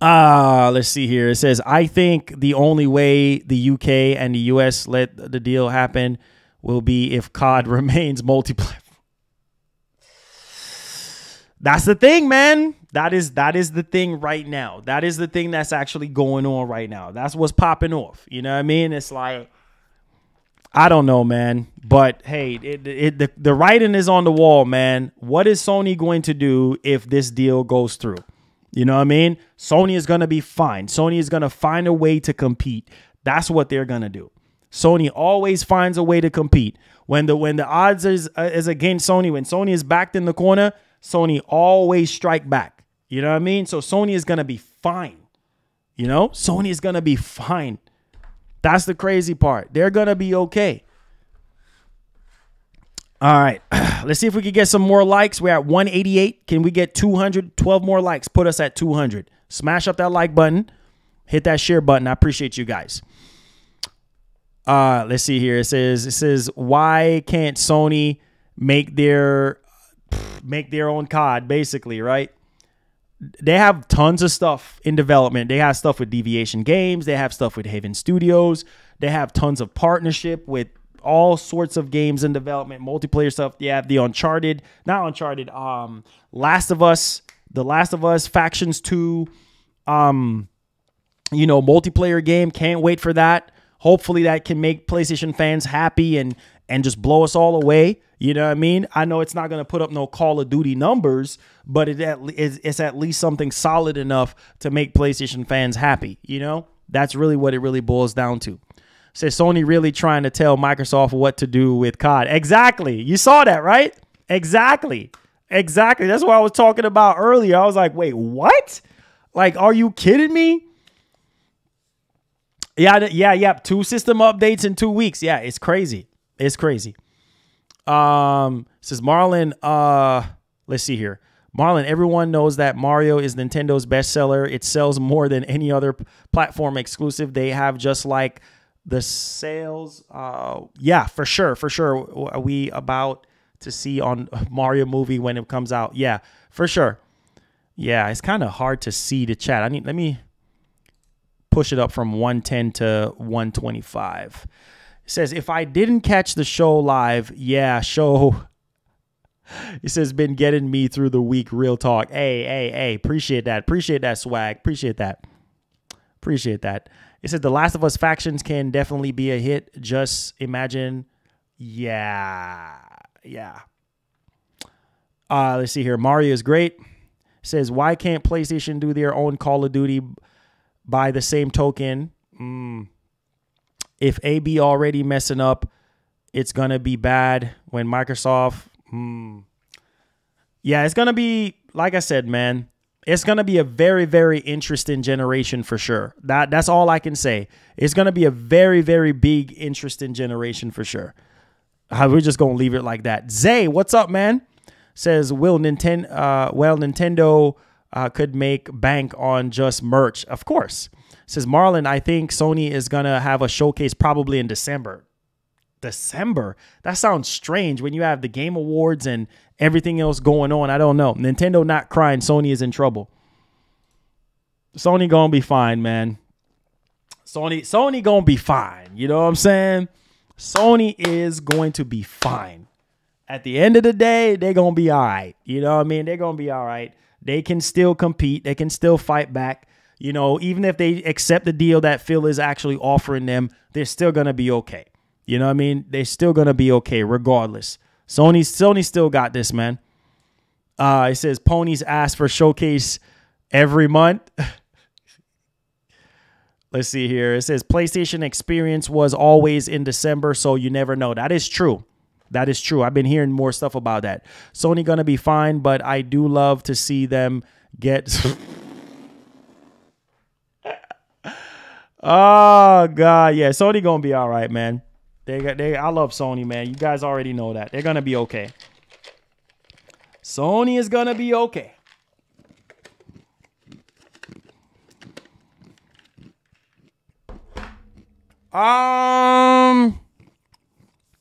Let's see here. It says, I think the only way the UK and the US let the deal happen will be if COD remains multiplayer. That's the thing, man. That is the thing right now. That is the thing that's actually going on right now. That's what's popping off. You know what I mean? It's like, I don't know, man. But hey, the writing is on the wall, man. What is Sony going to do if this deal goes through? You know what I mean? Sony is going to be fine. Sony is going to find a way to compete. That's what they're going to do. Sony always finds a way to compete. When the odds is against Sony, when Sony is backed in the corner, Sony always strike back. You know what I mean? So Sony is going to be fine. You know, Sony is going to be fine. That's the crazy part. They're going to be okay. All right. Let's see if we can get some more likes. We're at 188. Can we get 200? 12 more likes. Put us at 200. Smash up that like button. Hit that share button. I appreciate you guys. Let's see here. It says, why can't Sony make their own COD, basically, right? They have tons of stuff in development. They have stuff with Deviation Games. They have stuff with Haven Studios. They have tons of partnership with all sorts of games in development, multiplayer stuff. They have the Last of Us, The Last of Us, Factions 2, multiplayer game. Can't wait for that. Hopefully that can make PlayStation fans happy and just blow us all away. You know what I mean? I know it's not going to put up no Call of Duty numbers, but it's at least something solid enough to make PlayStation fans happy. You know, that's really what it really boils down to. Says Sony really trying to tell Microsoft what to do with COD. Exactly. You saw that, right? Exactly. That's what I was talking about earlier. I was like, wait, what? Like, are you kidding me? Yeah. 2 system updates in 2 weeks. Yeah, it's crazy. It's crazy. Says Marlon, let's see here. Marlon, everyone knows that Mario is Nintendo's bestseller. It sells more than any other platform exclusive they have, just like the sales. Yeah, for sure. Are we about to see on Mario movie when it comes out? Yeah, for sure. Yeah, it's kind of hard to see the chat. Let me push it up from 110 to 125. It says, if I didn't catch the show live, show. It says, been getting me through the week. Real talk. Hey. Appreciate that. Appreciate that swag. Appreciate that. It says, The Last of Us Factions can definitely be a hit. Just imagine. Yeah. Let's see here. Mario is great. It says, why can't PlayStation do their own Call of Duty by the same token? If AB already messing up, it's going to be bad when Microsoft. Yeah, it's going to be, like I said, man, it's going to be a very, very interesting generation for sure. That's all I can say. It's going to be a very, very big, interesting generation for sure. We're just going to leave it like that. Zay, what's up, man? Says, Nintendo could make bank on just merch. Of course. Says Marlon, I think Sony is going to have a showcase probably in December. December? That sounds strange when you have the Game Awards and everything else going on. I don't know. Nintendo not crying. Sony is in trouble. Sony going to be fine, man. Sony going to be fine. You know what I'm saying? Sony is going to be fine. At the end of the day, they're going to be all right. You know what I mean? They're going to be all right. They can still compete. They can still fight back. You know, even if they accept the deal that Phil is actually offering them, they're still going to be okay. You know what I mean? They're still going to be okay regardless. Sony still got this, man. It says Ponies ask for showcase every month. Let's see here. It says PlayStation experience was always in December, so you never know. That is true. That is true. I've been hearing more stuff about that. Sony going to be fine, but I do love to see them get... Oh, God. Yeah, Sony going to be all right, man. I love Sony, man. You guys already know that. They're going to be okay. Sony is going to be okay.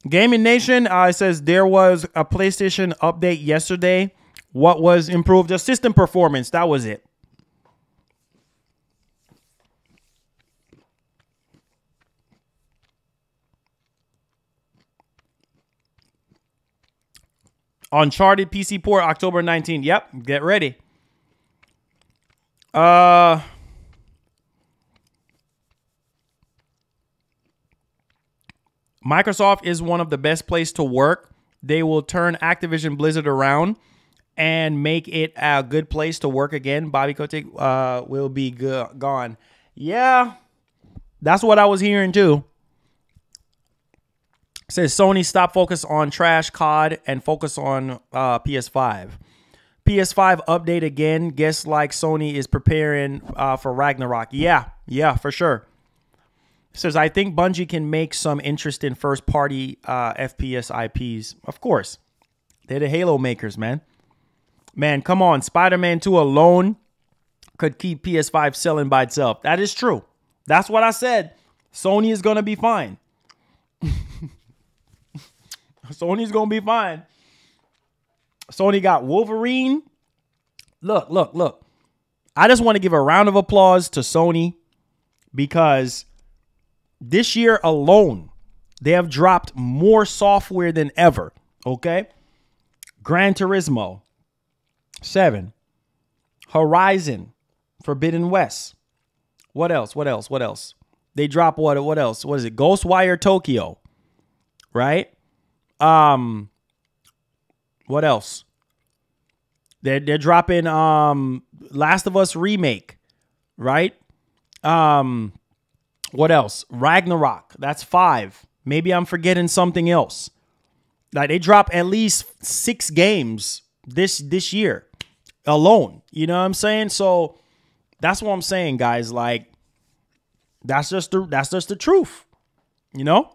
Gaming Nation, it says there was a PlayStation update yesterday. What was improved? The system performance. That was it. Uncharted PC port October 19th. Yep, get ready. Microsoft is one of the best places to work. They will turn Activision Blizzard around and make it a good place to work again. Bobby Kotick will be gone. Yeah, that's what I was hearing too. It says Sony stop focus on trash COD and focus on PS5. PS5 update again. Guess like Sony is preparing for Ragnarok. Yeah, for sure. It says, I think Bungie can make some interesting first-party FPS IPs. Of course. They're the Halo makers, man. Man, come on. Spider-Man 2 alone could keep PS5 selling by itself. That is true. That's what I said. Sony is going to be fine. Sony's going to be fine. Sony got Wolverine. Look. I just want to give a round of applause to Sony because this year alone, they have dropped more software than ever. Okay? Gran Turismo 7. Horizon. Forbidden West. What else? They drop what else? What is it? Ghostwire Tokyo. Right? What else? They're dropping Last of Us remake, right? What else? Ragnarok. That's 5. Maybe I'm forgetting something else. Like they drop at least 6 games this year alone. You know what I'm saying? So that's what I'm saying, guys. Like that's just the truth. You know?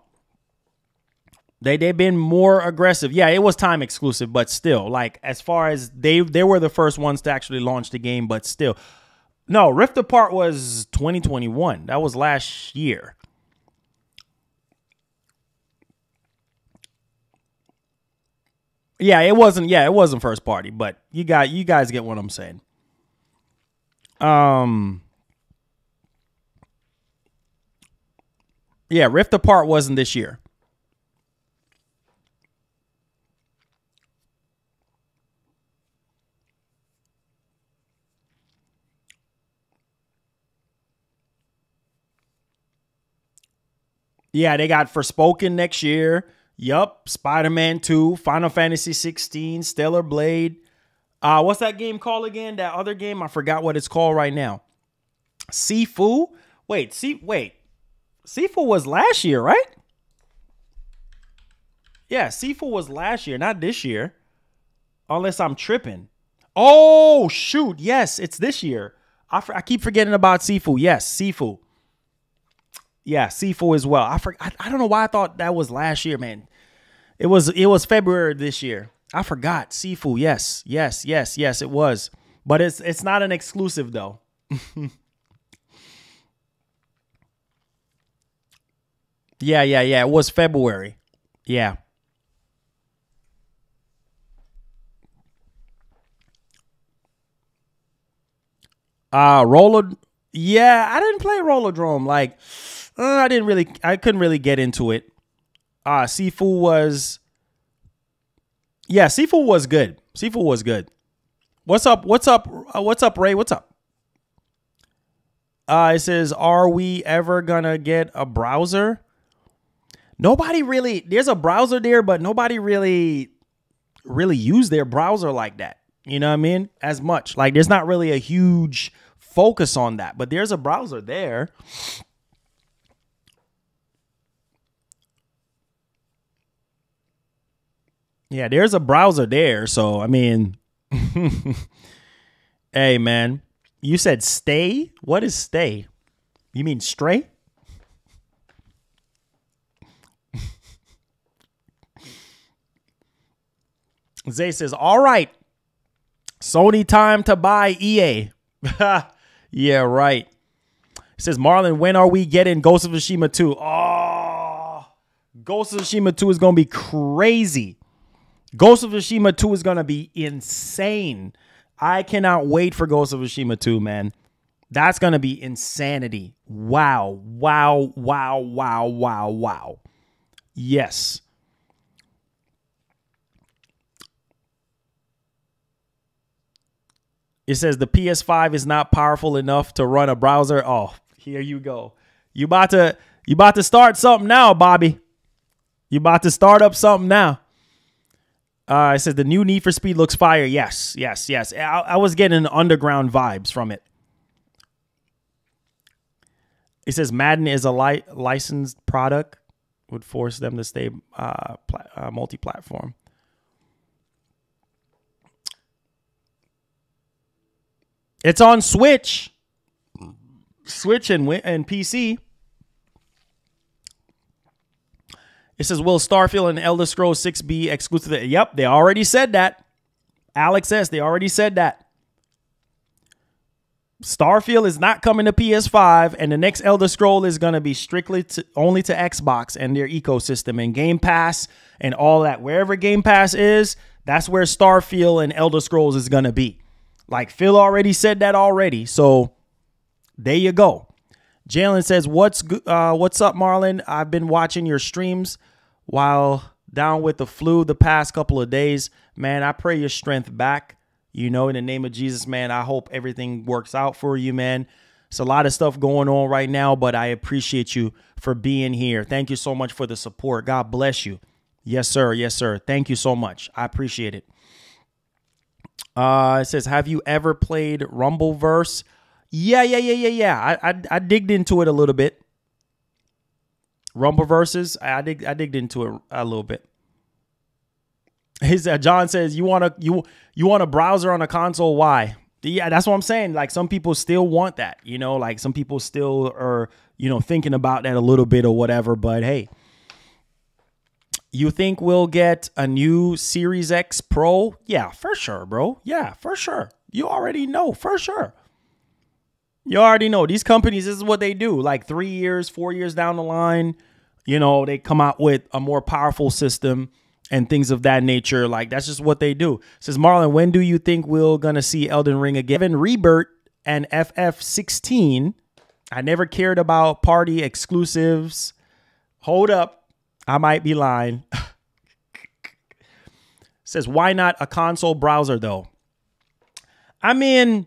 They've been more aggressive. Yeah, it was time exclusive, but still, like as far as they were the first ones to actually launch the game, but still. No, Rift Apart was 2021. That was last year. Yeah, it wasn't first party, but you guys get what I'm saying. Yeah, Rift Apart wasn't this year. Yeah, they got Forspoken next year. Yup. Spider-Man 2, Final Fantasy 16, Stellar Blade. What's that game called again? That other game? I forgot what it's called right now. Sifu? Wait. Sifu was last year, right? Yeah, Sifu was last year, not this year. Unless I'm tripping. Oh, shoot. Yes, it's this year. I keep forgetting about Sifu. Yes, Sifu. Yeah, Sifu as well. I don't know why I thought that was last year, man. It was February this year. I forgot. Sifu. Yes, it was. But it's not an exclusive though. Yeah. It was February. Yeah. Roller. Yeah, I didn't play Rollerdrome. Like, I couldn't really get into it. Sifu was. Yeah, Sifu was good. Sifu was good. What's up, Ray? What's up? It says, are we ever gonna get a browser? Nobody really. There's a browser there, but nobody really use their browser like that. You know what I mean? As much. Like, there's not really a huge focus on that, but there's a browser there. Yeah, there's a browser there. So, I mean, hey, man, you said stay? What is stay? You mean stray? Zay says, all right, Sony time to buy EA. Yeah, right. It says, Marlon, when are we getting Ghost of Tsushima 2? Oh, Ghost of Tsushima 2 is going to be crazy. Ghost of Tsushima 2 is going to be insane. I cannot wait for Ghost of Tsushima 2, man. That's going to be insanity. Wow. Yes. It says the PS5 is not powerful enough to run a browser. Oh, here you go. You about to start something now, Bobby. You about to start up something now. It says the new Need for Speed looks fire. Yes. I was getting underground vibes from it. It says Madden is a licensed product. Would force them to stay multi-platform. It's on Switch and PC. It says, will Starfield and Elder Scrolls 6 be exclusive? Yep, they already said that. Alex S., they already said that. Starfield is not coming to PS5, and the next Elder Scroll is going to be strictly only to Xbox and their ecosystem and Game Pass and all that. Wherever Game Pass is, that's where Starfield and Elder Scrolls is going to be. Like Phil already said that already, so there you go. Jalen says, what's up, Marlon? I've been watching your streams while down with the flu the past couple of days. Man, I pray your strength back. You know, in the name of Jesus, man, I hope everything works out for you, man. It's a lot of stuff going on right now, but I appreciate you for being here. Thank you so much for the support. God bless you. Yes, sir. Yes, sir. Thank you so much. I appreciate it. It says, have you ever played Rumbleverse? Yeah. I digged into it a little bit. Rumbleverses, I digged into it a little bit. John says, you want a browser on a console? Why? Yeah, that's what I'm saying. Like, some people still want that, you know, like some people still are, you know, thinking about that a little bit or whatever. But hey, you think we'll get a new Series X Pro? Yeah, for sure, bro. Yeah, for sure. You already know, for sure. You already know these companies, this is what they do. Like 3 years, 4 years down the line, you know, they come out with a more powerful system and things of that nature. Like, that's just what they do. It says, Marlon, when do you think we're going to see Elden Ring again? Even Rebirth and FF16. I never cared about party exclusives. Hold up. I might be lying. Says, why not a console browser, though? I mean,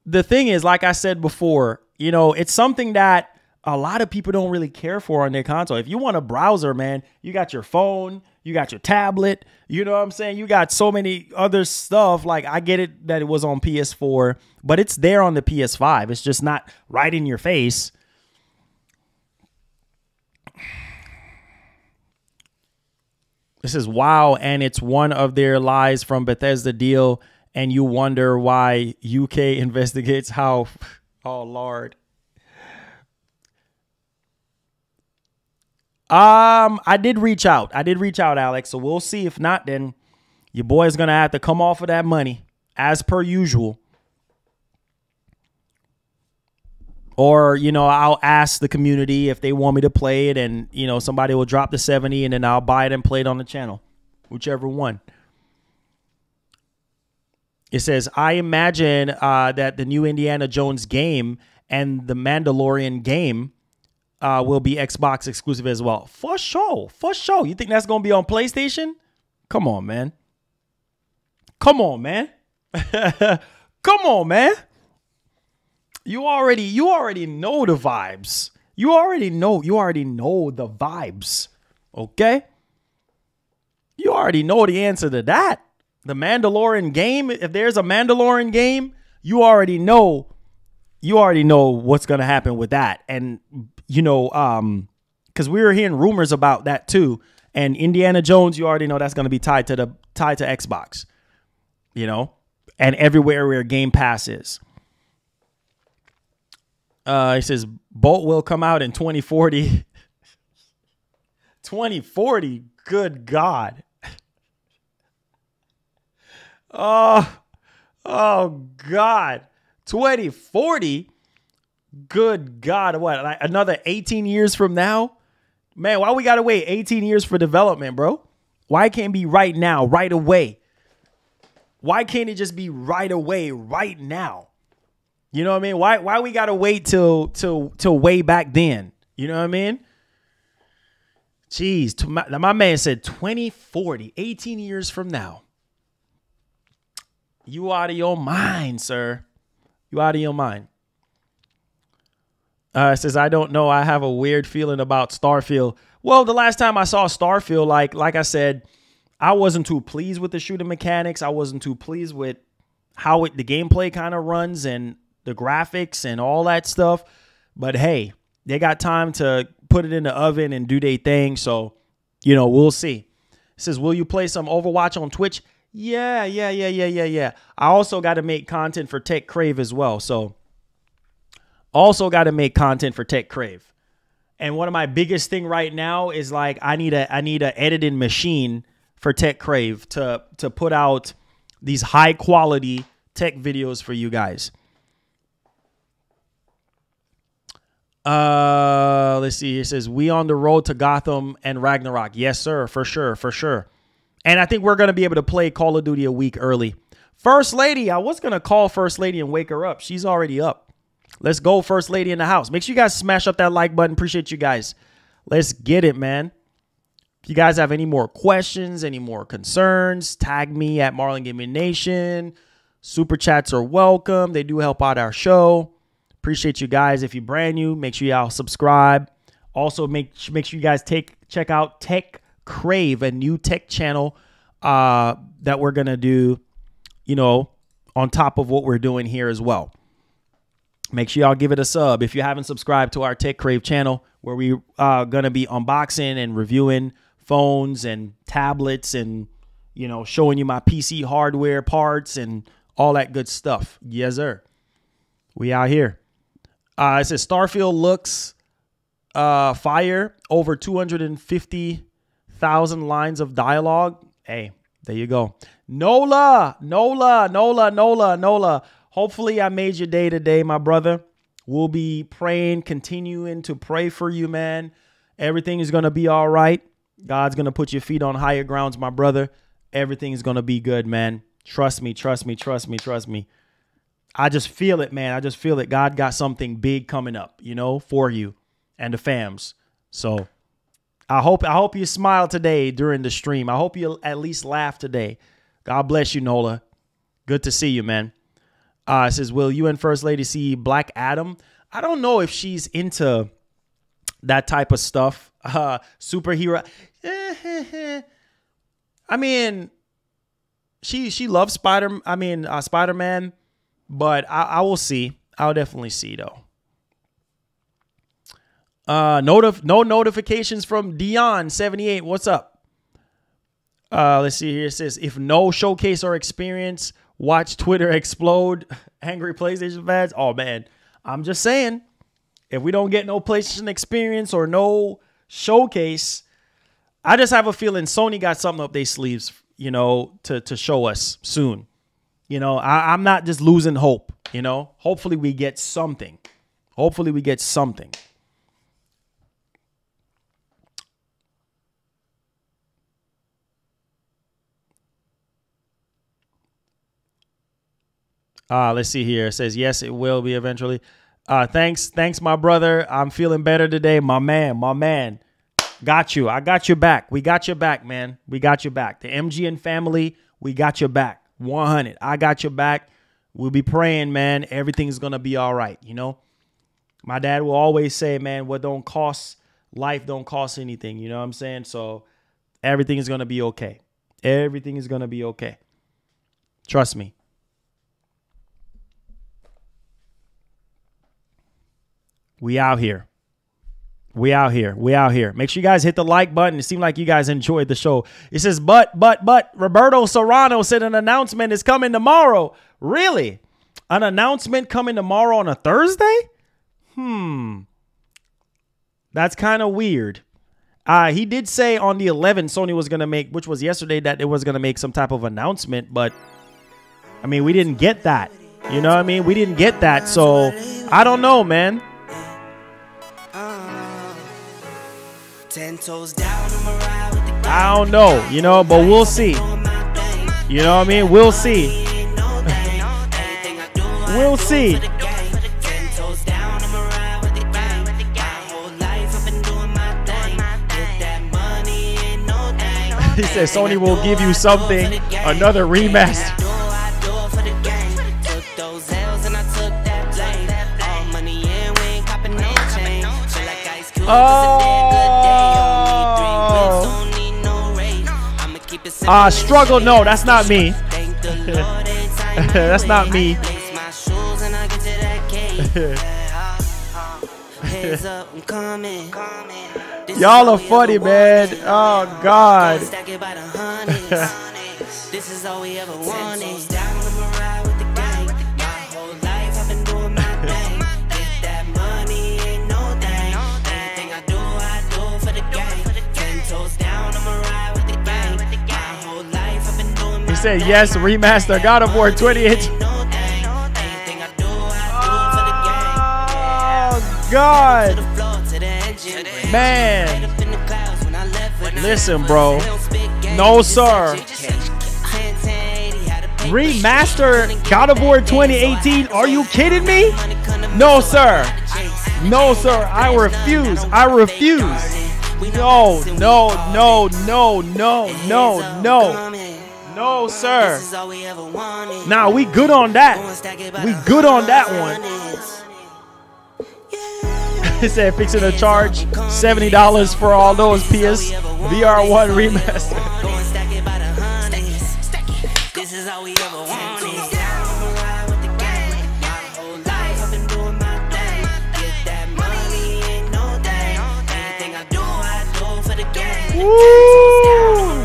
the thing is, like I said before, you know, it's something that a lot of people don't really care for on their console. If you want a browser, man, you got your phone, you got your tablet, you know what I'm saying? You got so many other stuff. Like, I get it that it was on PS4, but it's there on the PS5. It's just not right in your face. This is wow, and it's one of their lies from Bethesda deal, and you wonder why UK investigates how. Oh Lord. I did reach out, Alex. So we'll see. If not, then your boy is gonna have to come off of that money as per usual. Or, you know, I'll ask the community if they want me to play it, and, you know, somebody will drop the 70 and then I'll buy it and play it on the channel. Whichever one. It says, I imagine that the new Indiana Jones game and the Mandalorian game will be Xbox exclusive as well. For sure. For sure. You think that's going to be on PlayStation? Come on, man. Come on, man. Come on, man. You already know the vibes. You already know the vibes. Okay? You already know the answer to that. The Mandalorian game, if there's a Mandalorian game, you already know what's going to happen with that. And, you know, because we were hearing rumors about that too. And Indiana Jones, you already know that's going to be tied to Xbox, you know, and everywhere where Game Pass is. He says Bolt will come out in 2040. 2040, good God. Oh God. 2040, good God. What, like another 18 years from now? Man, why we gotta wait 18 years for development, bro? Why can't it be right now, right away? Why can't it just be right away, right now? You know what I mean? Why we gotta wait till way back then? You know what I mean? Jeez, my man said 2040, 18 years from now. You out of your mind, sir. You out of your mind. It says, I don't know. I have a weird feeling about Starfield. Well, the last time I saw Starfield, like I said, I wasn't too pleased with the shooting mechanics. I wasn't too pleased with how the gameplay kind of runs and the graphics and all that stuff. But hey, they got time to put it in the oven and do their thing. So, you know, we'll see. It says, will you play some Overwatch on Twitch? Yeah. I also got to make content for Tech Crave as well. So also got to make content for Tech Crave. And one of my biggest thing right now is like, I need a editing machine for Tech Crave to put out these high quality tech videos for you guys. Let's see. It says, we on the road to Gotham and Ragnarok. Yes, sir. For sure. And I think we're going to be able to play Call of Duty a week early. First Lady. I was going to call First Lady and wake her up. She's already up. Let's go, First Lady in the house. Make sure you guys smash up that like button. Appreciate you guys. Let's get it, man. If you guys have any more questions, any more concerns, tag me at MarlonGamingNation. Super chats are welcome. They do help out our show. Appreciate you guys. If you're brand new, make sure y'all subscribe. Also, make sure you guys check out Tech Crave, a new tech channel that we're going to do, you know, on top of what we're doing here as well. Make sure y'all give it a sub. If you haven't subscribed to our Tech Crave channel, where we are going to be unboxing and reviewing phones and tablets and, you know, showing you my PC hardware parts and all that good stuff. Yes, sir. We out here. It says Starfield looks fire. Over 250,000 lines of dialogue. Hey, there you go. Nola. Hopefully I made your day today, my brother. We'll be praying, continuing to pray for you, man. Everything is going to be all right. God's going to put your feet on higher grounds, my brother. Everything is going to be good, man. Trust me. I just feel it, man. I just feel it. God got something big coming up, you know, for you and the fams. So I hope you smile today during the stream. I hope you at least laugh today. God bless you, Nola. Good to see you, man. It says, will you and First Lady see Black Adam? I don't know if she's into that type of stuff. Superhero. I mean, she loves Spider-Man, but I will see. I'll definitely see though. No notifications from Dion78. What's up? Let's see here. It says, if no showcase or experience, watch Twitter explode. Angry PlayStation fans. Oh man, I'm just saying, if we don't get no PlayStation experience or no showcase, I just have a feeling Sony got something up their sleeves, you know, to show us soon. You know, I'm not just losing hope, you know. Hopefully we get something. Let's see here. It says, yes, it will be eventually. Thanks, my brother. I'm feeling better today. My man. Got you. I got your back. We got your back, man. We got your back. The MGN family, we got your back. 100. I got your back. We'll be praying, man. Everything's going to be all right, you know? My dad will always say, man, what don't cost, life don't cost anything. You know what I'm saying? So everything is going to be okay. Everything is going to be okay. Trust me. We out here. Make sure you guys hit the like button. It seemed like you guys enjoyed the show. It says, but Roberto Serrano said an announcement is coming tomorrow. Really? An announcement coming tomorrow on a Thursday? That's kind of weird. He did say on the 11th Sony was going to make, which was yesterday, that it was going to make some type of announcement. But, I mean, we didn't get that. You know what I mean? We didn't get that. So, I don't know, man. I don't know, you know, but we'll see. You know what I mean? We'll see. We'll see. He says Sony will give you something, another remaster. Struggle. No, that's not me. That's not me. Y'all are funny, man. Oh, God. This is all we ever wanted. Down the ride with the gang. My whole life I've been doing my thing. Get that money, ain't no thing. Anything I do for the gang. 10 toes down, I'ma ride with the gang. My whole life I've been doing my thing. He said yes, remaster God of War 2018. Oh, God. Man. Listen, bro. No, sir. Remaster God of War 2018. Are you kidding me? No, sir. No, sir. I refuse. I refuse. No, no, no, no, no, no, no. No, sir. Nah, we good on that. We good on that one. He said fixing a charge $70 for all those PS VR1 remaster. This is all we ever wanted. Down with the gang. My whole life I've been doing my thing. Get that money, ain't no thing. Anything I do for the gang. Woo!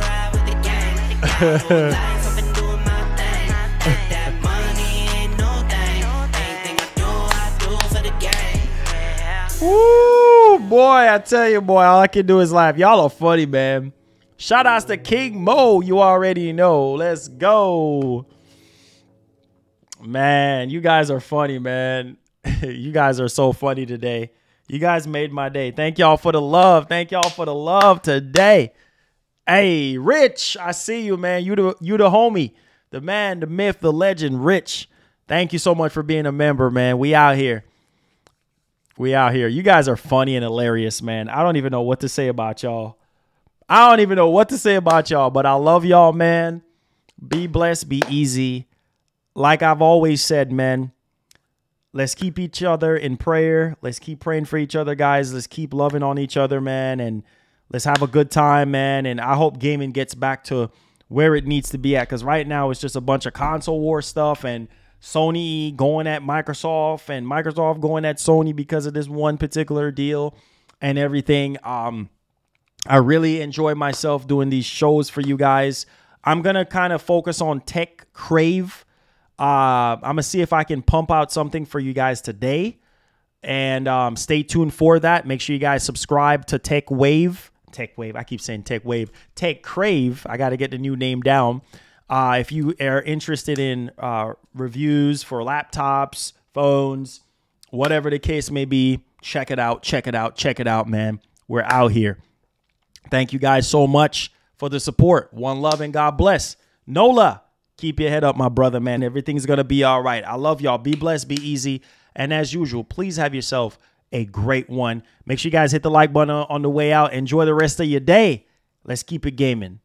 Ride with the gang. My whole life I've been doing my thing. Get that money, ain't no thing. Anything I do for the gang. Woo! Boy, I tell you, boy, all I can do is laugh. Y'all are funny, man. Shout outs to King Mo. You already know. Let's go. Man, you guys are funny, man. You guys are so funny today. You guys made my day. Thank y'all for the love. Thank y'all for the love today. Hey, Rich, I see you, man. You the homie. The man, the myth, the legend, Rich. Thank you so much for being a member, man. We out here. We out here. You guys are funny and hilarious, man. I don't even know what to say about y'all. I don't even know what to say about y'all, but I love y'all, man. Be blessed, be easy. Like I've always said, man, let's keep each other in prayer. Let's keep praying for each other, guys. Let's keep loving on each other, man, and let's have a good time, man. And I hope gaming gets back to where it needs to be at, because right now it's just a bunch of console war stuff and Sony going at Microsoft and Microsoft going at Sony because of this one particular deal and everything. I really enjoy myself doing these shows for you guys. I'm going to kind of focus on Tech Crave. I'm going to see if I can pump out something for you guys today. And stay tuned for that. Make sure you guys subscribe to Tech Wave. I keep saying Tech Wave. Tech Crave. I got to get the new name down. If you are interested in reviews for laptops, phones, whatever the case may be, check it out. Check it out. Check it out, man. We're out here. Thank you guys so much for the support. One love and God bless. Nola, keep your head up, my brother, man. Everything's going to be all right. I love y'all. Be blessed. Be easy. And as usual, please have yourself a great one. Make sure you guys hit the like button on the way out. Enjoy the rest of your day. Let's keep it gaming.